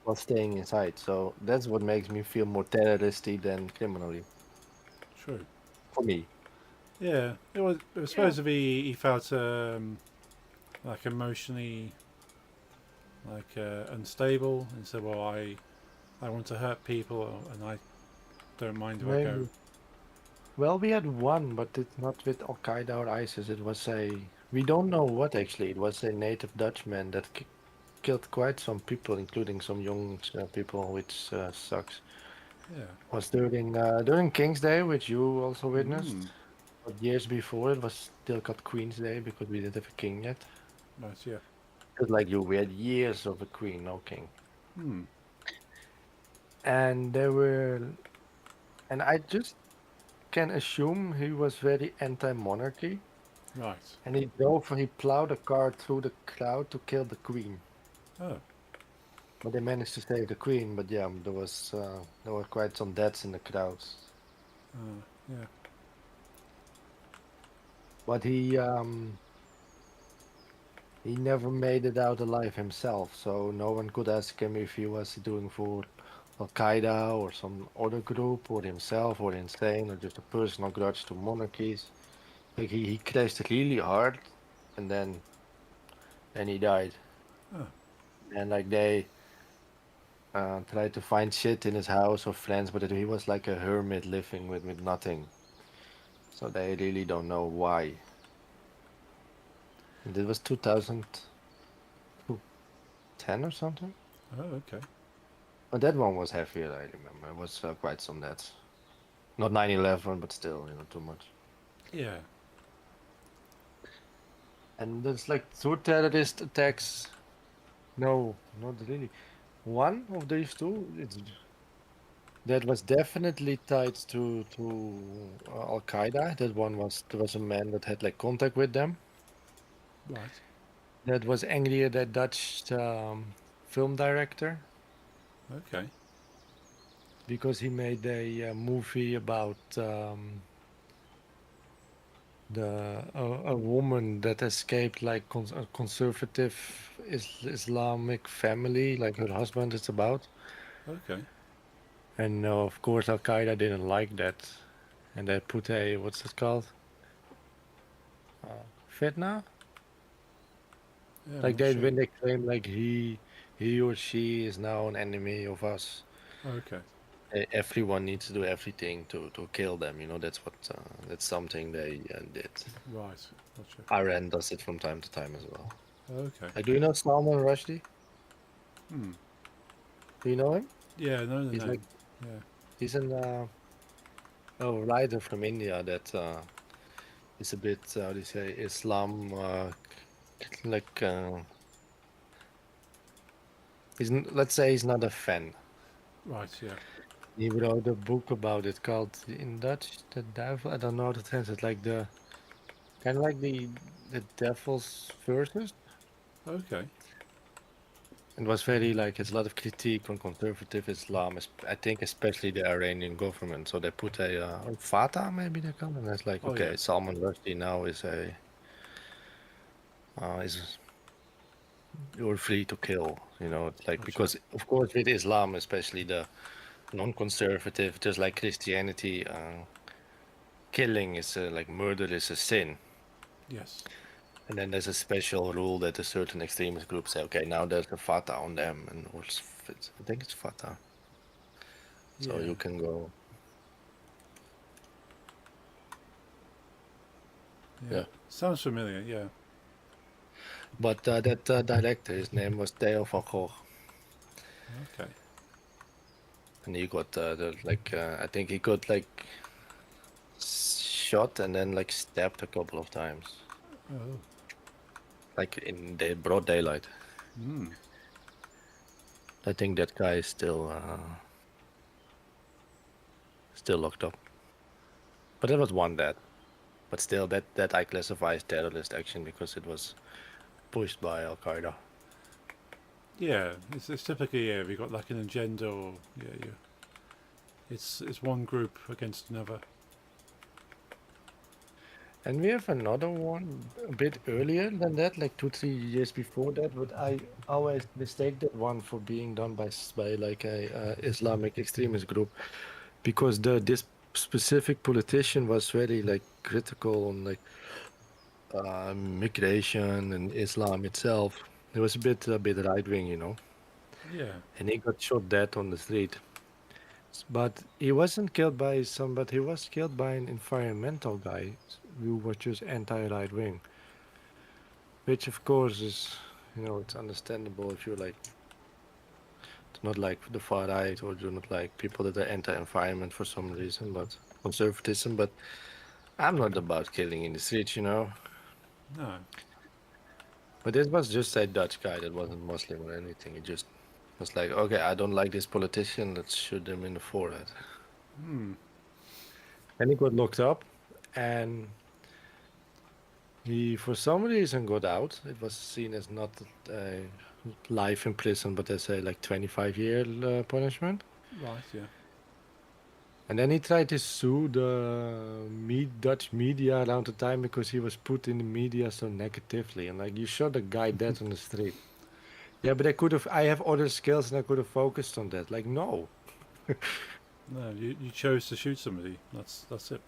C: while staying inside. So that's what makes me feel more terroristy than criminally
A: True.
C: for me.
A: Yeah. It was. I suppose if he felt like emotionally like unstable, and said, "Well, I want to hurt people, and I don't mind if I go."
C: Maybe. Well, we had one, but it's not with Al Qaeda or ISIS. It was we don't know what actually. It was a native Dutchman that killed quite some people, including some young people, which sucks.
A: Yeah.
C: Was during King's Day, which you also witnessed.
A: Mm.
C: But years before, it was still called Queen's Day because we didn't have a king yet.
A: Right. Yeah.
C: Because like we had years of a queen, no king.
A: Hmm.
C: And and I just can assume he was very anti-monarchy.
A: Right.
C: And he plowed a car through the crowd to kill the queen.
A: Oh.
C: But they managed to save the queen. But yeah, there were quite some deaths in the crowds.
A: Yeah.
C: But he never made it out alive himself, so no one could ask him if he was doing for Al Qaeda or some other group, or himself, or insane, or just a personal grudge to monarchies. Like he crashed really hard, and then he died.
A: Oh.
C: And like they tried to find shit in his house or friends, but he was like a hermit living with nothing. So they really don't know why. And it was 2010 or something.
A: Oh. Okay.
C: But that one was heavier, I remember. It was quite some deaths. Not 9/11, but still, too much.
A: Yeah.
C: And there's like two terrorist attacks. No, not really. One of these two, that was definitely tied to Al Qaeda. There was a man that had like contact with them.
A: Right.
C: That was Angry, that Dutch film director,
A: Okay.
C: because he made a movie about a woman that escaped like a conservative Islamic family, like her husband is about.
A: Okay.
C: And of course Al Qaeda didn't like that, and they put what's it called? Fitna?
A: Yeah.
C: Like
A: I'm not
C: when they claim like he or she is now an enemy of us.
A: sure. Okay.
C: Everyone needs to do everything to kill them. That's something they did.
A: Right. Gotcha.
C: Iran does it from time to time as well.
A: Okay.
C: Do you know Salman Rushdie?
A: Hmm.
C: Do you know him?
A: Yeah. No. No.
C: He's
A: No.
C: like
A: Yeah.
C: he's a writer from India that is a bit how do you say Islam like let's say he's not a fan.
A: Right. Yeah.
C: He wrote a book about it called in Dutch the Devil. I don't know how to translate. Like the kind of like the Devil's Verses.
A: Okay.
C: It was very like it's a lot of critique on conservative Islam. I think especially the Iranian government. So they put a Fatah maybe they call it. And it's like
A: Oh,
C: okay,
A: yeah.
C: Salman Rushdie now is you're free to kill. It's like
A: Gotcha.
C: because of course with Islam, especially the non-conservative, just like Christianity, killing is like murder is a sin.
A: Yes.
C: And then there's a special rule that a certain extremist group say, okay, now there's a Fatah on them, and I think it's Fatah. So
A: Yeah.
C: you can go. Yeah.
A: Sounds familiar. Yeah.
C: But that director, his name was Theo van Gogh,
A: Okay.
C: and he got I think he got like shot and then like stabbed a couple of times,
A: Oh.
C: like in the broad daylight.
A: Hmm.
C: I think that guy is still locked up. But there was one death. But still, that I classify as terrorist action because it was pushed by Al Qaeda.
A: Yeah. It's typically if you got like an agenda or yeah. It's one group against another.
C: And we have another one a bit earlier than that, like 2-3 years before that. But I always mistake that one for being done by like a Islamic extremist group, because this specific politician was very like critical on like migration and Islam itself. He was a bit right wing,
A: Yeah.
C: and he got shot dead on the street. But he wasn't killed by somebody. He was killed by an environmental guy who was just anti-right wing, which of course is, it's understandable if you like do not like the far right or do not like people that are anti-environment for some reason, but conservatism. But I'm not about killing in the streets,
A: No.
C: But it was just a Dutch guy that wasn't Muslim or anything. He just was like, okay, I don't like this politician. Let's shoot him in the forehead.
A: Hmm.
C: And he got locked up, and he, for some reason, got out. It was seen as not life in prison, but as a like 25-year punishment.
A: Right. Yeah.
C: And then he tried to sue the Dutch media around the time because he was put in the media so negatively. And like, you shot a guy dead on the street. Yeah, but I have other skills and I could have focused on that. Like, no.
A: No, you chose to shoot somebody. That's it.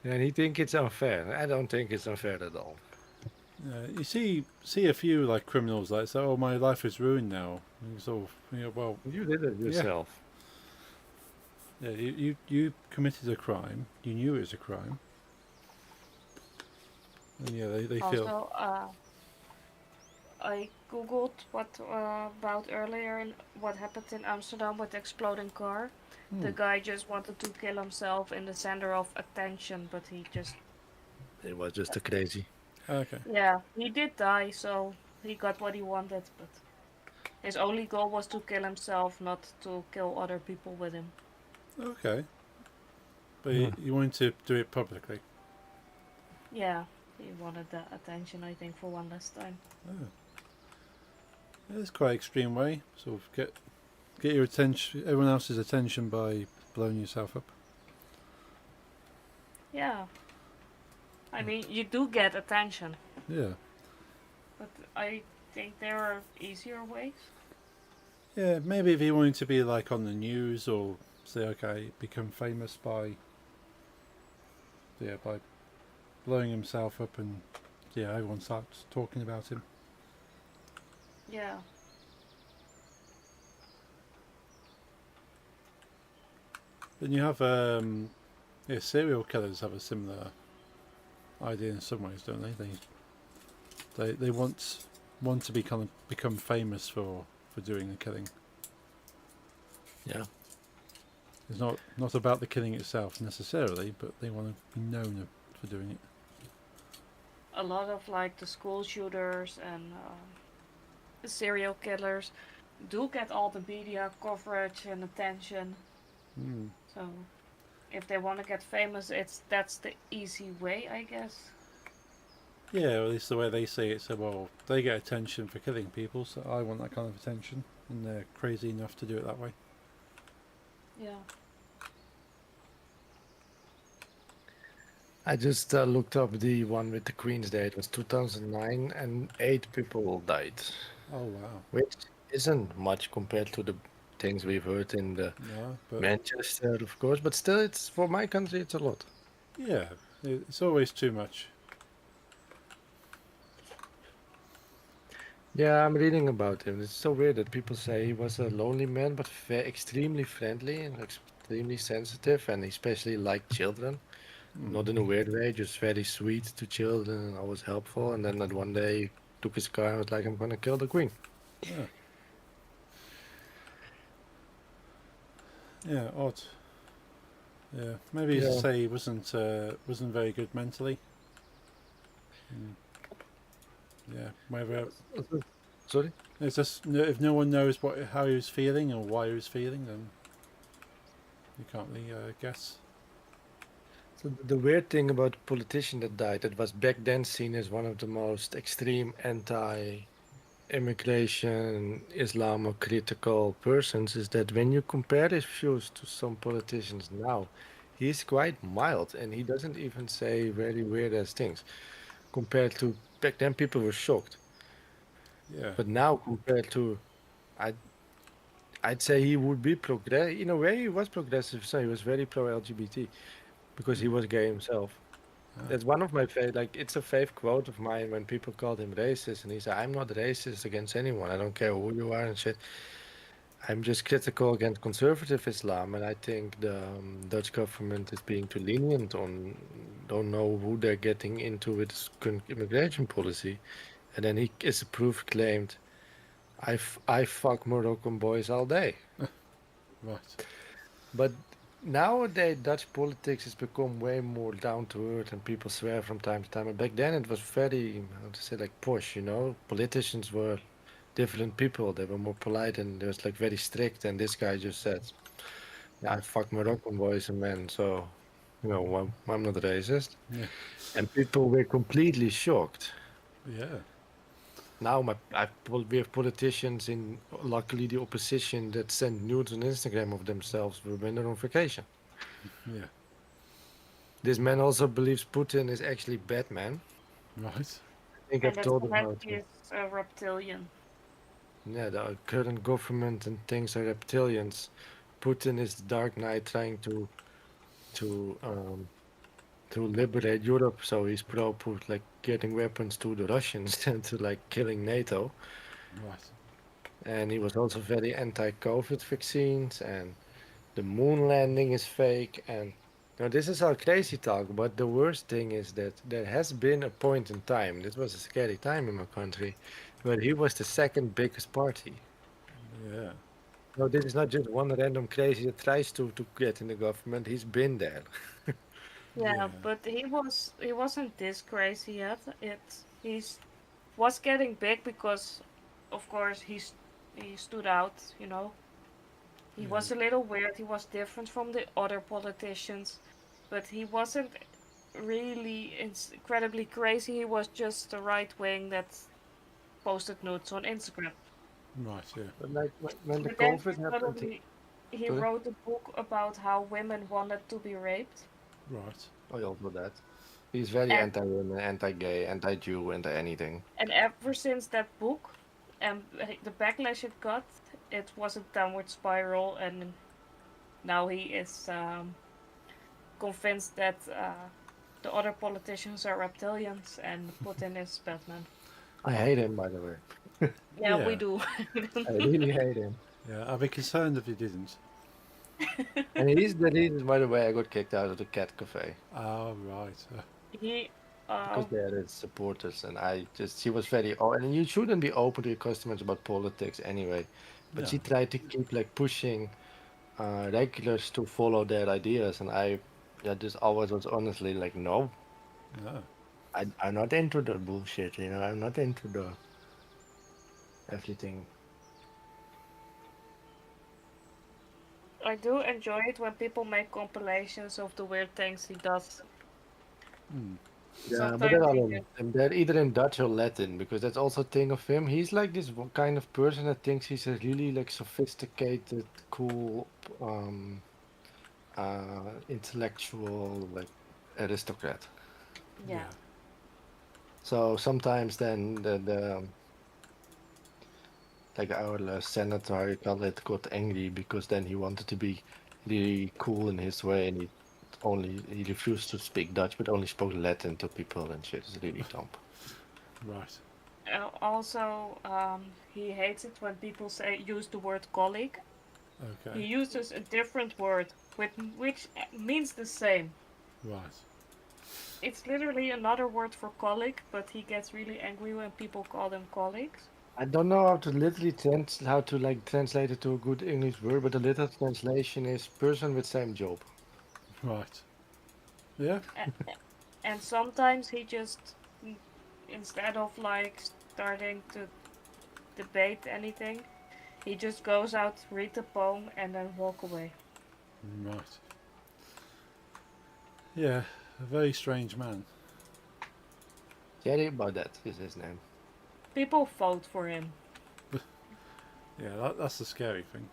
C: And he think it's unfair. I don't think it's unfair at all.
A: You see a few like criminals like say, "Oh, my life is ruined now." And so well,
C: You did it yourself.
A: yeah, you committed a crime. You knew it was a crime. And yeah, they feel.
D: Also, I googled what about earlier and what happened in Amsterdam with the exploding car. The
A: Hmm.
D: guy just wanted to kill himself in the center of attention, but he just
C: It was just a crazy.
A: Okay.
D: yeah, he did die, so he got what he wanted, but his only goal was to kill himself, not to kill other people with him.
A: Okay. But
C: Hmm.
A: you wanted to do it publicly.
D: Yeah, he wanted the attention, I think, for one last time.
A: Oh. Yeah, it's quite extreme way. Sort of get your attention, everyone else's attention by blowing yourself up.
D: Yeah. I mean, you do get attention,
A: Yeah.
D: but I think there are easier ways.
A: Yeah, maybe if he wanted to be like on the news or say, okay, become famous by blowing himself up and yeah, everyone starts talking about him.
D: Yeah.
A: Then you have yeah, serial killers have a similar idea in some ways, don't they? They want to become famous for doing the killing.
C: Yeah.
A: It's not about the killing itself necessarily, but they want to be known for doing it.
D: A lot of like the school shooters and the serial killers do get all the media coverage and attention.
A: Mm.
D: So if they want to get famous, that's the easy way, I guess.
A: Yeah, well, at least the way they say it. So, well, they get attention for killing people, so I want that kind of attention, and they're crazy enough to do it that way.
D: Yeah.
C: I just looked up the one with the Queen's Day. It was 2009 and 8 people died,
A: Oh wow.
C: which isn't much compared to the things we've heard in the
A: No, but
C: Manchester, of course, but still, it's for my country, it's a lot.
A: yeah, it's always too much.
C: Yeah, I'm reading about him. It's so weird that people say he was a lonely man, but extremely friendly and extremely sensitive, and especially liked children. Not in a weird way, just very sweet to children and always helpful. And then that one day he took his car and was like, I'm gonna kill the queen.
A: Yeah. Yeah, odd. Yeah, maybe
C: Yeah.
A: to say he wasn't very good mentally. Mm. Yeah, whether
C: Sorry?
A: it's just if no one knows how he was feeling or why he was feeling, then you can't really guess.
C: So the weird thing about the politician that died, that was back then seen as one of the most extreme anti-immigration, Islam critical persons, is that when you compare his views to some politicians now, he's quite mild and he doesn't even say very weird ass things. Compared to back then, people were shocked.
A: Yeah.
C: But now, compared to, I'd say he would be progressive. In a way, he was progressive. So he was very pro LGBT because he was gay himself. It's one of my favorite. Like, it's a fave quote of mine when people called him racist, and he said, "I'm not racist against anyone. I don't care who you are and shit. I'm just critical against conservative Islam, and I think the Dutch government is being too lenient on, don't know who they're getting into with this current immigration policy." And then he, as a proof, claimed, I fuck Moroccan boys all day."
A: Right.
C: But nowadays, Dutch politics has become way more down to earth, and people swear from time to time. And back then, it was very, how to say, like posh, you know. Politicians were different people. They were more polite, and they was like very strict. And this guy just said, "Yeah, I fuck Moroccan boys and men, so you know, I'm not racist."
A: Yeah.
C: And people were completely shocked.
A: Yeah.
C: Now we have politicians in, luckily, the opposition that send nudes on Instagram of themselves when they're on vacation.
A: Yeah.
C: This man also believes Putin is actually Batman.
A: Right.
C: I think
D: And
C: I've
D: that
C: told him how
D: Zelensky
C: to.
D: is a reptilian.
C: Yeah, the current government and things are reptilians. Putin is the Dark Knight trying to um to liberate Europe. So he's pro put like getting weapons to the Russians and to like killing NATO.
A: Right.
C: And he was also very anti-COVID vaccines, and the moon landing is fake. And now this is all crazy talk, but the worst thing is that there has been a point in time, this was a scary time in my country, where he was the second biggest party.
A: Yeah.
C: No, this is not just one random crazy that tries to get in the government. He's been there.
D: Yeah, but he wasn't this crazy yet. He's was getting big because, of course, he stood out. You know, he was a little weird. He was different from the other politicians, but he wasn't really incredibly crazy. He was just the right wing that posted nudes on Instagram.
A: Right. Yeah.
C: But like when the
D: But then
C: COVID happened,
D: suddenly he
C: sorry?
D: wrote a book about how women wanted to be raped.
A: Right.
C: Oh, you also that. He's very
D: And
C: anti-women, anti-gay, anti-Jew, anti-anything.
D: and ever since that book and the backlash it got, it was a downward spiral, and now he is convinced that the other politicians are reptilians and Putin is Batman.
C: I hate him, by the way.
D: Yeah, we
A: Yeah.
D: do.
C: I really hate him.
A: Yeah. I'd be concerned if you didn't.
C: And he's the reason, by the way, I got kicked out of the cat cafe.
A: Oh, right.
D: He,
C: Because they are his supporters, and she was very, oh, and you shouldn't be open to your customers about politics anyway. But she
A: No.
C: tried to keep like pushing regulars to follow their ideas, and yeah, just always was honestly like, no,
A: No.
C: I'm not into the bullshit, you know, I'm not into the everything.
D: I do enjoy it when people make compilations of the weird things he does.
A: Mm.
C: Yeah, but
D: Sometimes
C: they're,
D: he
C: all
D: just,
C: they're either in Dutch or Latin, because that's also a thing of him. He's like this kind of person that thinks he's a really like sophisticated, cool, intellectual, like aristocrat.
D: yeah.
C: So sometimes then the like our senator, how you call it, got angry because then he wanted to be really cool in his way, and he refused to speak Dutch, but only spoke Latin to people and shit. It's really dumb.
A: Right.
D: Also, he hates it when people use the word colleague. He
A: Okay.
D: uses a different word, which means the same.
A: Right.
D: It's literally another word for colleague, but he gets really angry when people call them colleagues.
C: I don't know how to literally translate it to a good English word, but the literal translation is person with same job.
A: Right. Yeah.
D: And sometimes he just, instead of like starting to debate anything, he just goes out, read the poem, and then walk away.
A: Right. Yeah. A very strange man.
C: Jerry Baudet is his name.
D: People vote for him.
A: Yeah. That's the scary thing.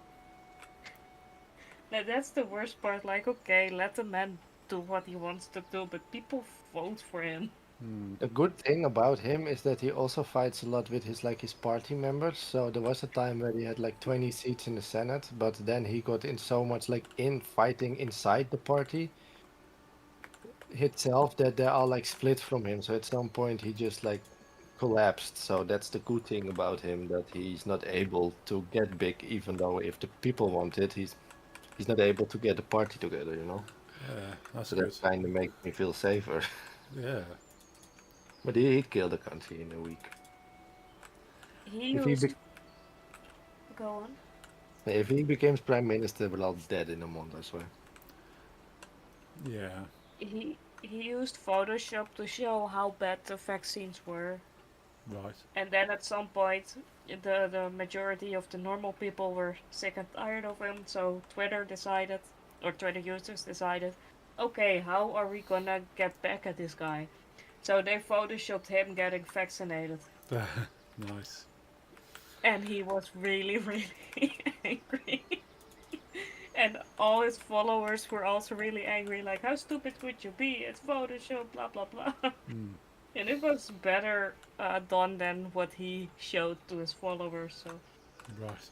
D: Now, that's the worst part. Like, okay, let the man do what he wants to do, but people vote for him.
A: Mm.
C: The good thing about him is that he also fights a lot with his party members. So there was a time where he had like 20 seats in the Senate, but then he got in so much like in fighting inside the party itself that they are like split from him. So at some point he just like collapsed. So that's the good thing about him, that he's not able to get big, even though if the people want it, he's not able to get the party together, you know.
A: Yeah, that's
C: So
A: good.
C: that kind of makes me feel safer.
A: Yeah.
C: But he killed the country in a week.
D: He
C: If he
D: used.
C: be-
D: Go on.
C: if he becomes prime minister, we're all dead in a month, I swear.
A: Yeah.
D: He used Photoshop to show how bad the vaccines were,
A: Right.
D: and then at some point, the majority of the normal people were sick and tired of him. So Twitter decided, or Twitter users decided, okay, how are we gonna get back at this guy? So they photoshopped him getting vaccinated,
A: Nice.
D: and he was really, really angry. And all his followers were also really angry, like, how stupid could you be? It's Photoshop, blah blah blah.
A: Mm.
D: And it was better done than what he showed to his followers. So
A: Right.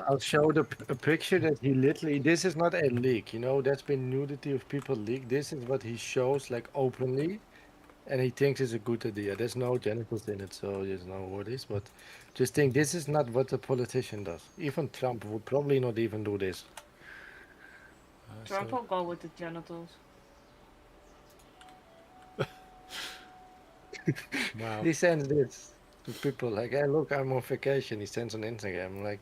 C: I'll show a picture that he literally. This is not a leak, you know. That's been nudity of people leak. This is what he shows like openly, and he thinks it's a good idea. There's no genitals in it, so there's no worries. But just think, this is not what a politician does. Even Trump would probably not even do this.
D: Trump
A: So,
D: will go with the genitals.
A: wow.
C: He sends this to people like, "Hey, look, I'm on vacation." He sends on Instagram like,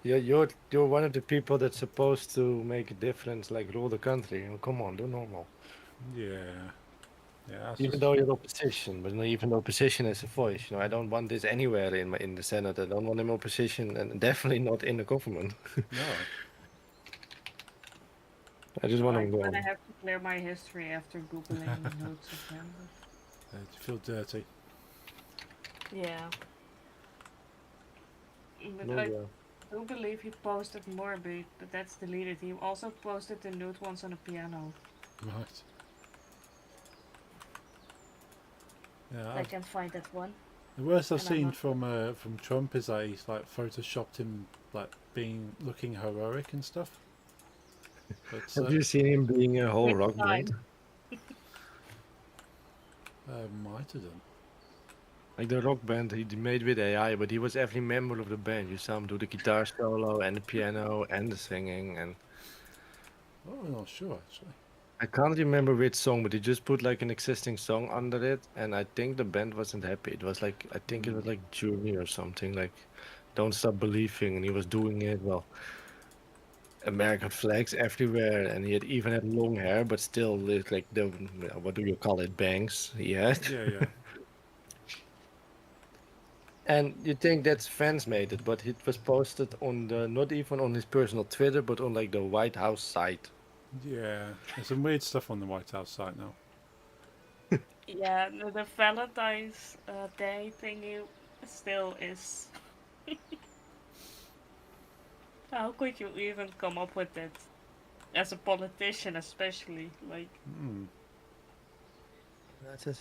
C: "You're one of the people that's supposed to make a difference, like rule the country. Come on, do normal."
A: Yeah. Yeah. That's
C: Even
A: just,
C: though you're opposition, but even the opposition has a voice. You know, I don't want this anywhere in the Senate. I don't want him opposition, and definitely not in the government.
A: no.
C: I just want him
D: I'm gonna
C: gone.
D: have to clear my history after googling the notes again.
A: Do you feel dirty?
D: Yeah. But
C: No,
D: I
C: yeah.
D: do believe he posted more, but that's deleted. He also posted the nude ones on a piano.
A: Right. Yeah.
D: I can find that one.
A: The worst I've
D: And I'm
A: seen
D: not-
A: from Trump is that he's like photoshopped him like looking heroic and stuff. But
C: Have you seen him being a whole
D: Which
C: rock
D: time?
C: band?
A: might have done.
C: Like the rock band he made with AI, but he was every member of the band. You saw him do the guitar solo and the piano and the singing, and
A: Oh, I'm not sure actually.
C: I can't remember which song, but he just put like an existing song under it, and I think the band wasn't happy. It was like, I think it was like Journey or something, like Don't Stop Believing, and he was doing it well. American flags everywhere, and he had even had long hair, but still looked like the, what do you call it, bangs he had.
A: Yeah, yeah.
C: And you think that's fans made it, but it was posted on the, not even on his personal Twitter, but on like the White House site.
A: Yeah, there's some weird stuff on the White House site now.
D: Yeah, the Valentine's Day thingy still is. How could you even come up with it? As a politician, especially. Like,
A: Mm.
C: That's it.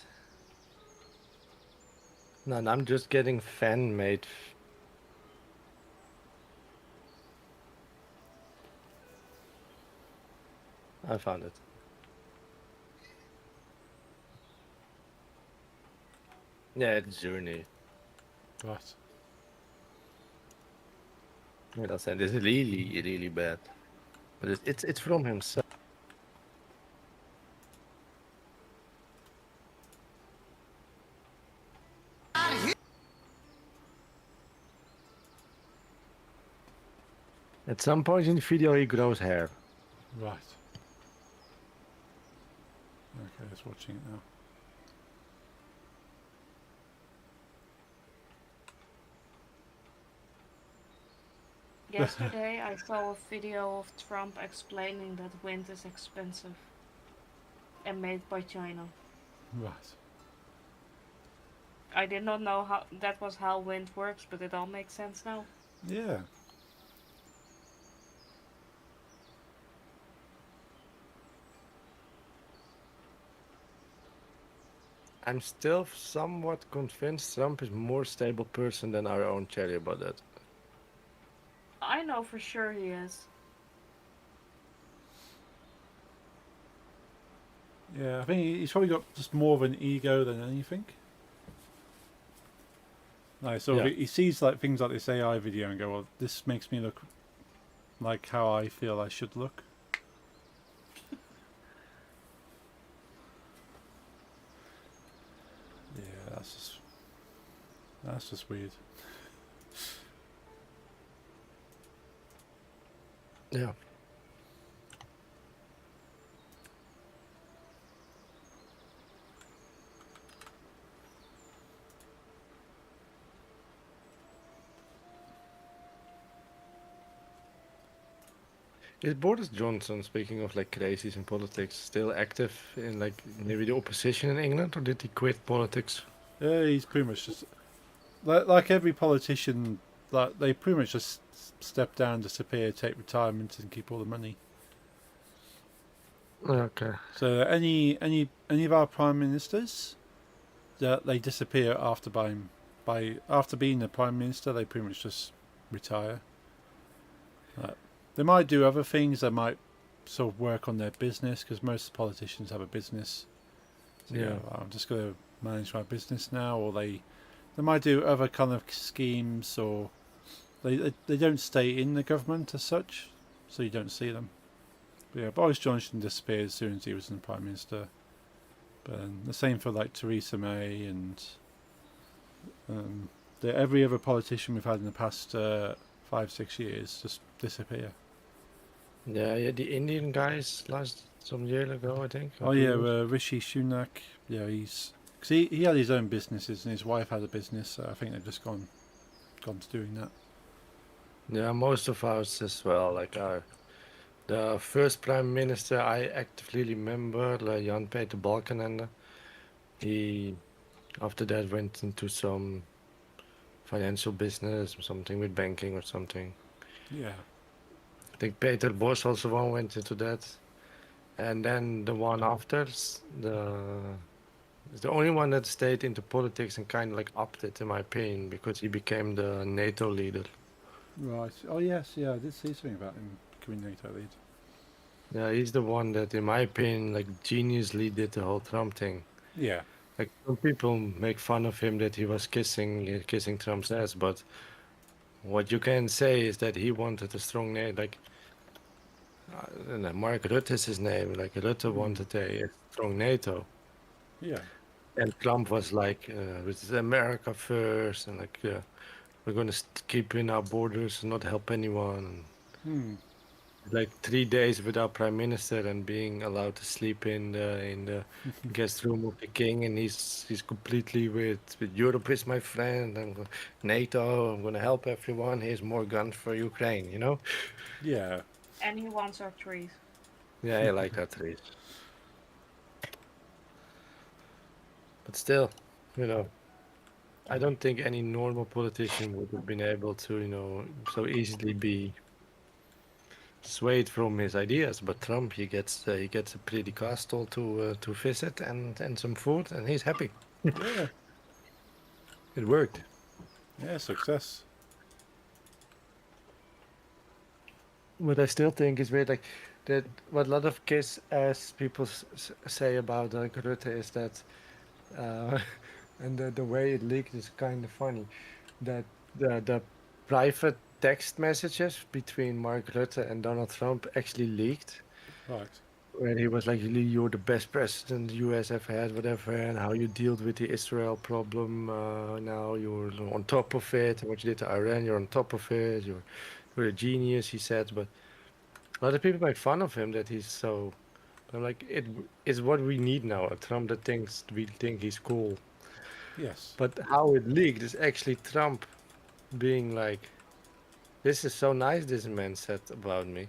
C: No, I'm just getting fan made. I found it. Yeah, it's Journey.
A: Right.
C: Yeah, that's it. It's really, really bad. But it's from himself. At some point in the video, he grows hair.
A: Right. Okay, just watching it now.
D: yesterday I saw a video of Trump explaining that wind is expensive and made by China.
A: Right.
D: I did not know how that was how wind works, but it all makes sense now.
A: Yeah.
C: I'm still somewhat convinced Trump is more stable person than our own Cherry about that.
D: I know for sure he is.
A: Yeah, I think he's probably got just more of an ego than anything. Like, so
C: Yeah.
A: he sees like things like this AI video and go, "Well, this makes me look like how I feel I should look." Yeah, that's just weird.
C: Yeah. Is Boris Johnson, speaking of like crazies in politics, still active in like maybe the opposition in England, or did he quit politics?
A: Yeah, he's pretty much just like every politician. Like they pretty much just step down, disappear, take retirement, and keep all the money.
C: Okay.
A: So any of our prime ministers, they disappear after after being the prime minister. They pretty much just retire. They might do other things. They might sort of work on their business because most politicians have a business. So,
C: Yeah.
A: I'm just going to manage my business now, or they might do other kind of schemes, or they don't stay in the government as such, so you don't see them. But yeah, Boris Johnson disappeared as soon as he was the prime minister. But the same for like Theresa May and every other politician we've had in the past 5-6 years just disappear.
C: Yeah, the Indian guys last some year ago, I think.
A: Oh yeah, Rishi Sunak. Yeah, cause he had his own businesses and his wife had a business. So I think they've just gone to doing that.
C: Yeah, most of us as well. Like the first prime minister I actively remember, like Jan Peter Balkenende. He after that went into some financial business, something with banking or something.
A: Yeah.
C: I think Peter Bosz also one went into that. And then the one after, the only one that stayed into politics and kind of like upped it, in my opinion, because he became the NATO leader.
A: Right. Oh yes, yeah. I did see something about him becoming NATO lead.
C: Yeah, he's the one that, in my opinion, like geniusly did the whole Trump thing.
A: Yeah.
C: Like some people make fun of him that he was kissing Trump's ass, but what you can say is that he wanted a strong NATO. Like Mark Rutte is his name. Like Rutte wanted a strong NATO.
A: Yeah.
C: And Trump was like, with America first, and like, we're going to keep in our borders and not help anyone. Like 3 days without prime minister and being allowed to sleep in the guest room of the king, and he's completely with Europe is my friend, and NATO, I'm going to help everyone. Here's more guns for Ukraine, you know?
A: Yeah.
D: And he wants our trees.
C: Yeah, I like that trees. But still, you know, I don't think any normal politician would have been able to, you know, so easily be swayed from his ideas. But Trump, he gets a pretty castle to visit and some food, and he's happy.
A: Yeah.
C: It worked.
A: Yeah. Success.
C: But I still think it's weird, like that. What a lot of kids, as people say about Rutte, is that, and the way it leaked is kind of funny, that the private text messages between Mark Rutte and Donald Trump actually leaked,
A: Right.
C: where he was like, "You're the best president the U.S. ever had, whatever, and how you dealt with the Israel problem. Now you're on top of it. And what you did to Iran, you're on top of it. You're a genius," he said. But a lot of people make fun of him that he's so. I'm like, it is what we need now. A Trump that thinks we think he's cool.
A: Yes.
C: But how it leaked is actually Trump being like, "This is so nice this man said about me.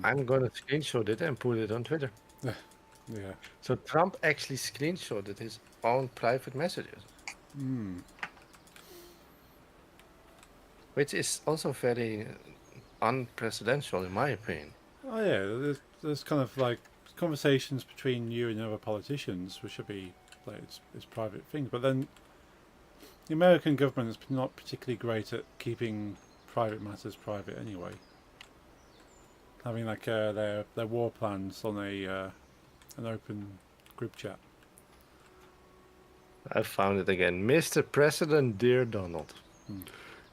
C: I'm gonna screenshot it and put it on Twitter."
A: Yeah.
C: So Trump actually screenshotted his own private messages, which is also very unprecedented in my opinion.
A: Oh yeah. There's kind of like conversations between you and other politicians, which should be like it's private things. But then the American government is not particularly great at keeping private matters private anyway. Having like their war plans on an open group chat.
C: I found it again. Mr. President, dear Donald.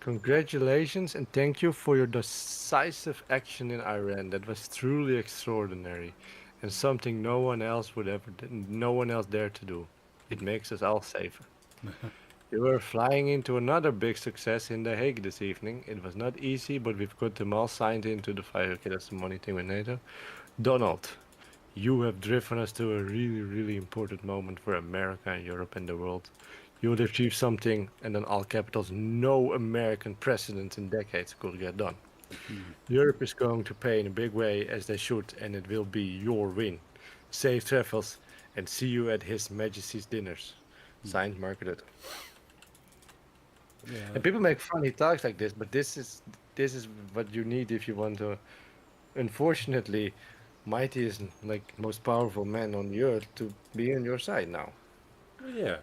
C: Congratulations and thank you for your decisive action in Iran. That was truly extraordinary and something no one else dared to do. It makes us all safer. You were flying into another big success in The Hague this evening. It was not easy, but we've got them all signed into the fire. Okay, that's the money thing with NATO. Donald, you have driven us to a really, really important moment for America and Europe and the world. You will achieve something, and then all capitals, no American president in decades could get done. Europe is going to pay in a big way, as they should, and it will be your win. Safe travels, and see you at His Majesty's dinners. Signed, Margaret.
A: Yeah.
C: And people make funny talks like this, but this is what you need if you want to. Unfortunately, Mighty is like most powerful man on the earth to be on your side now.
A: Yeah.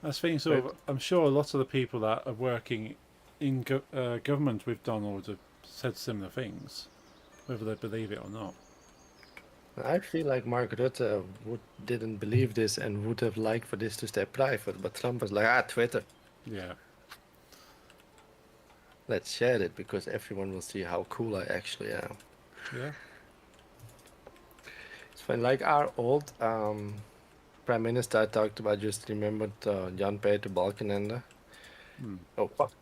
A: That's the thing. So I'm sure a lot of the people that are working in government with Donald have said similar things, whether they believe it or not.
C: I feel like Mark Rutte didn't believe this and would have liked for this to stay private, but Trump was like, Twitter,
A: Yeah.
C: let's share it because everyone will see how cool I actually am.
A: Yeah.
C: It's fun. Like our old Prime Minister I talked about, just remembered Jan-Peter Balkenende. Oh, fuck.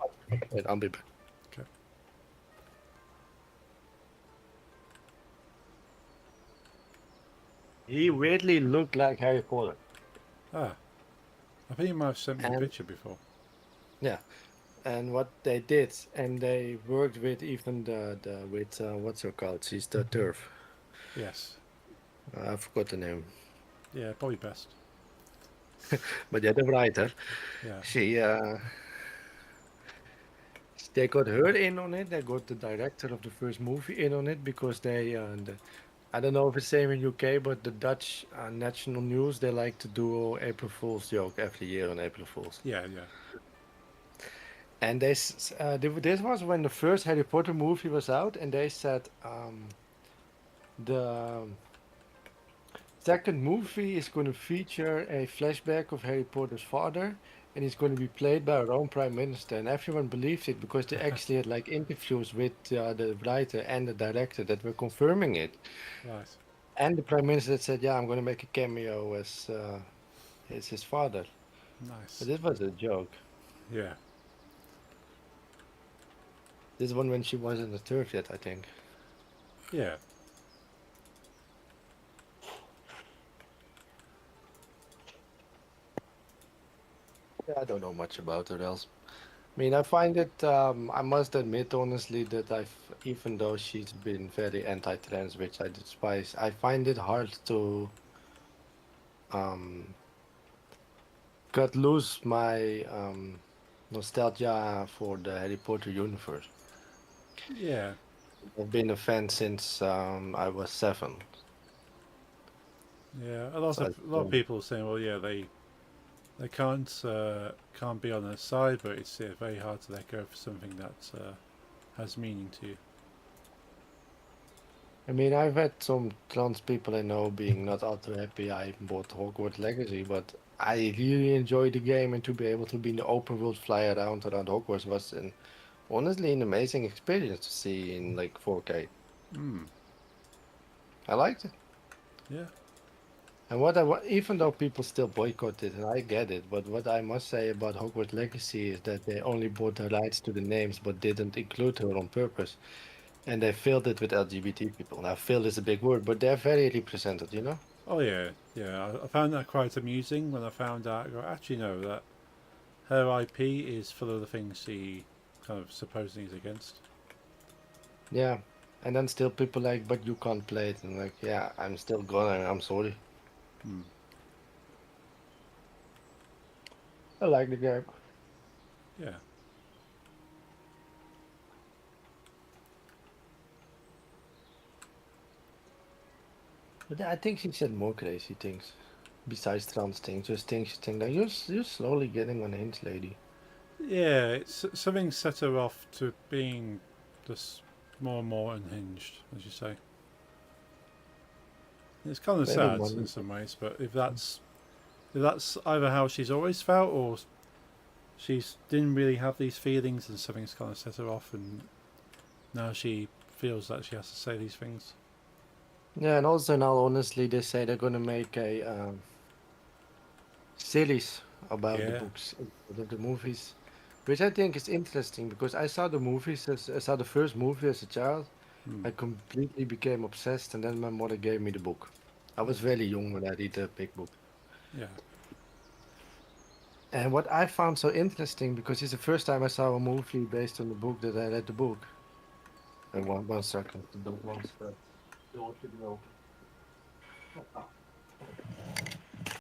C: Wait, I'll be back.
A: Okay.
C: He weirdly looked like Harry Potter.
A: Ah. I think you might have sent me a
C: And-
A: picture before.
C: Yeah. And what they did, and they worked with even with what's her called? She's the turf.
A: Yes.
C: I forgot the name.
A: Yeah, probably best.
C: But yeah, the writer.
A: Yeah.
C: She they got her in on it. They got the director of the first movie in on it because they I don't know if it's same in UK, but the Dutch national news, they like to do April Fool's joke every year on April Fool's.
A: Yeah, yeah.
C: And this was when the first Harry Potter movie was out, and they said the second movie is going to feature a flashback of Harry Potter's father, and it's going to be played by our own Prime Minister. And everyone believes it because they actually had like interviews with the writer and the director that were confirming it.
A: Right.
C: And the Prime Minister said, "Yeah, I'm going to make a cameo as his father."
A: Nice.
C: But this was a joke.
A: Yeah.
C: This one when she wasn't a turf yet, I think.
A: Yeah.
C: Yeah, I don't know much about her else. I mean, I find it, I must admit honestly that even though she's been very anti-trans, which I despise, I find it hard to cut loose my nostalgia for the Harry Potter universe.
A: Yeah.
C: I've been a fan since I was 7.
A: Yeah. A lot of people are saying, well, yeah, they can't be on their side, but it's very hard to let go for something that has meaning to you.
C: I mean, I've had some trans people I know being not all too happy I bought Hogwarts Legacy, but I really enjoyed the game, and to be able to be in the open world, fly around Hogwarts was honestly an amazing experience to see in like 4K. I liked it.
A: Yeah.
C: And even though people still boycott it, and I get it, but what I must say about Hogwarts Legacy is that they only bought the rights to the names, but didn't include her on purpose. And they filled it with LGBT people. Now, filled is a big word, but they're very represented, you know?
A: Oh yeah, yeah. I found that quite amusing when I found out. Actually, no, that her IP is full of the things she kind of supposedly is against.
C: Yeah. And then still people like, but you can't play it. And like, yeah, I'm still gonna, I'm sorry. I like the game.
A: Yeah.
C: But I think she said more crazy things. Besides trans things, just things you think like, you're slowly getting on a hinge, lady.
A: Yeah, it's something set her off to being just more and more unhinged, as you say. It's kind of
C: Maybe
A: sad
C: one-
A: in some ways, but if that's either how she's always felt, or she's didn't really have these feelings and something's kind of set her off, and now she feels that she has to say these things.
C: Yeah, and also now, honestly, they say they're gonna make a series about the
A: Yeah.
C: books instead of the movies, which I think is interesting because I saw the movies. I saw the first movie as a child.
A: Hmm.
C: I completely became obsessed, and then my mother gave me the book. I was very young when I read the big book.
A: Yeah.
C: And what I found so interesting, because it's the first time I saw a movie based on the book that I read the book. And one second, the door wants to go.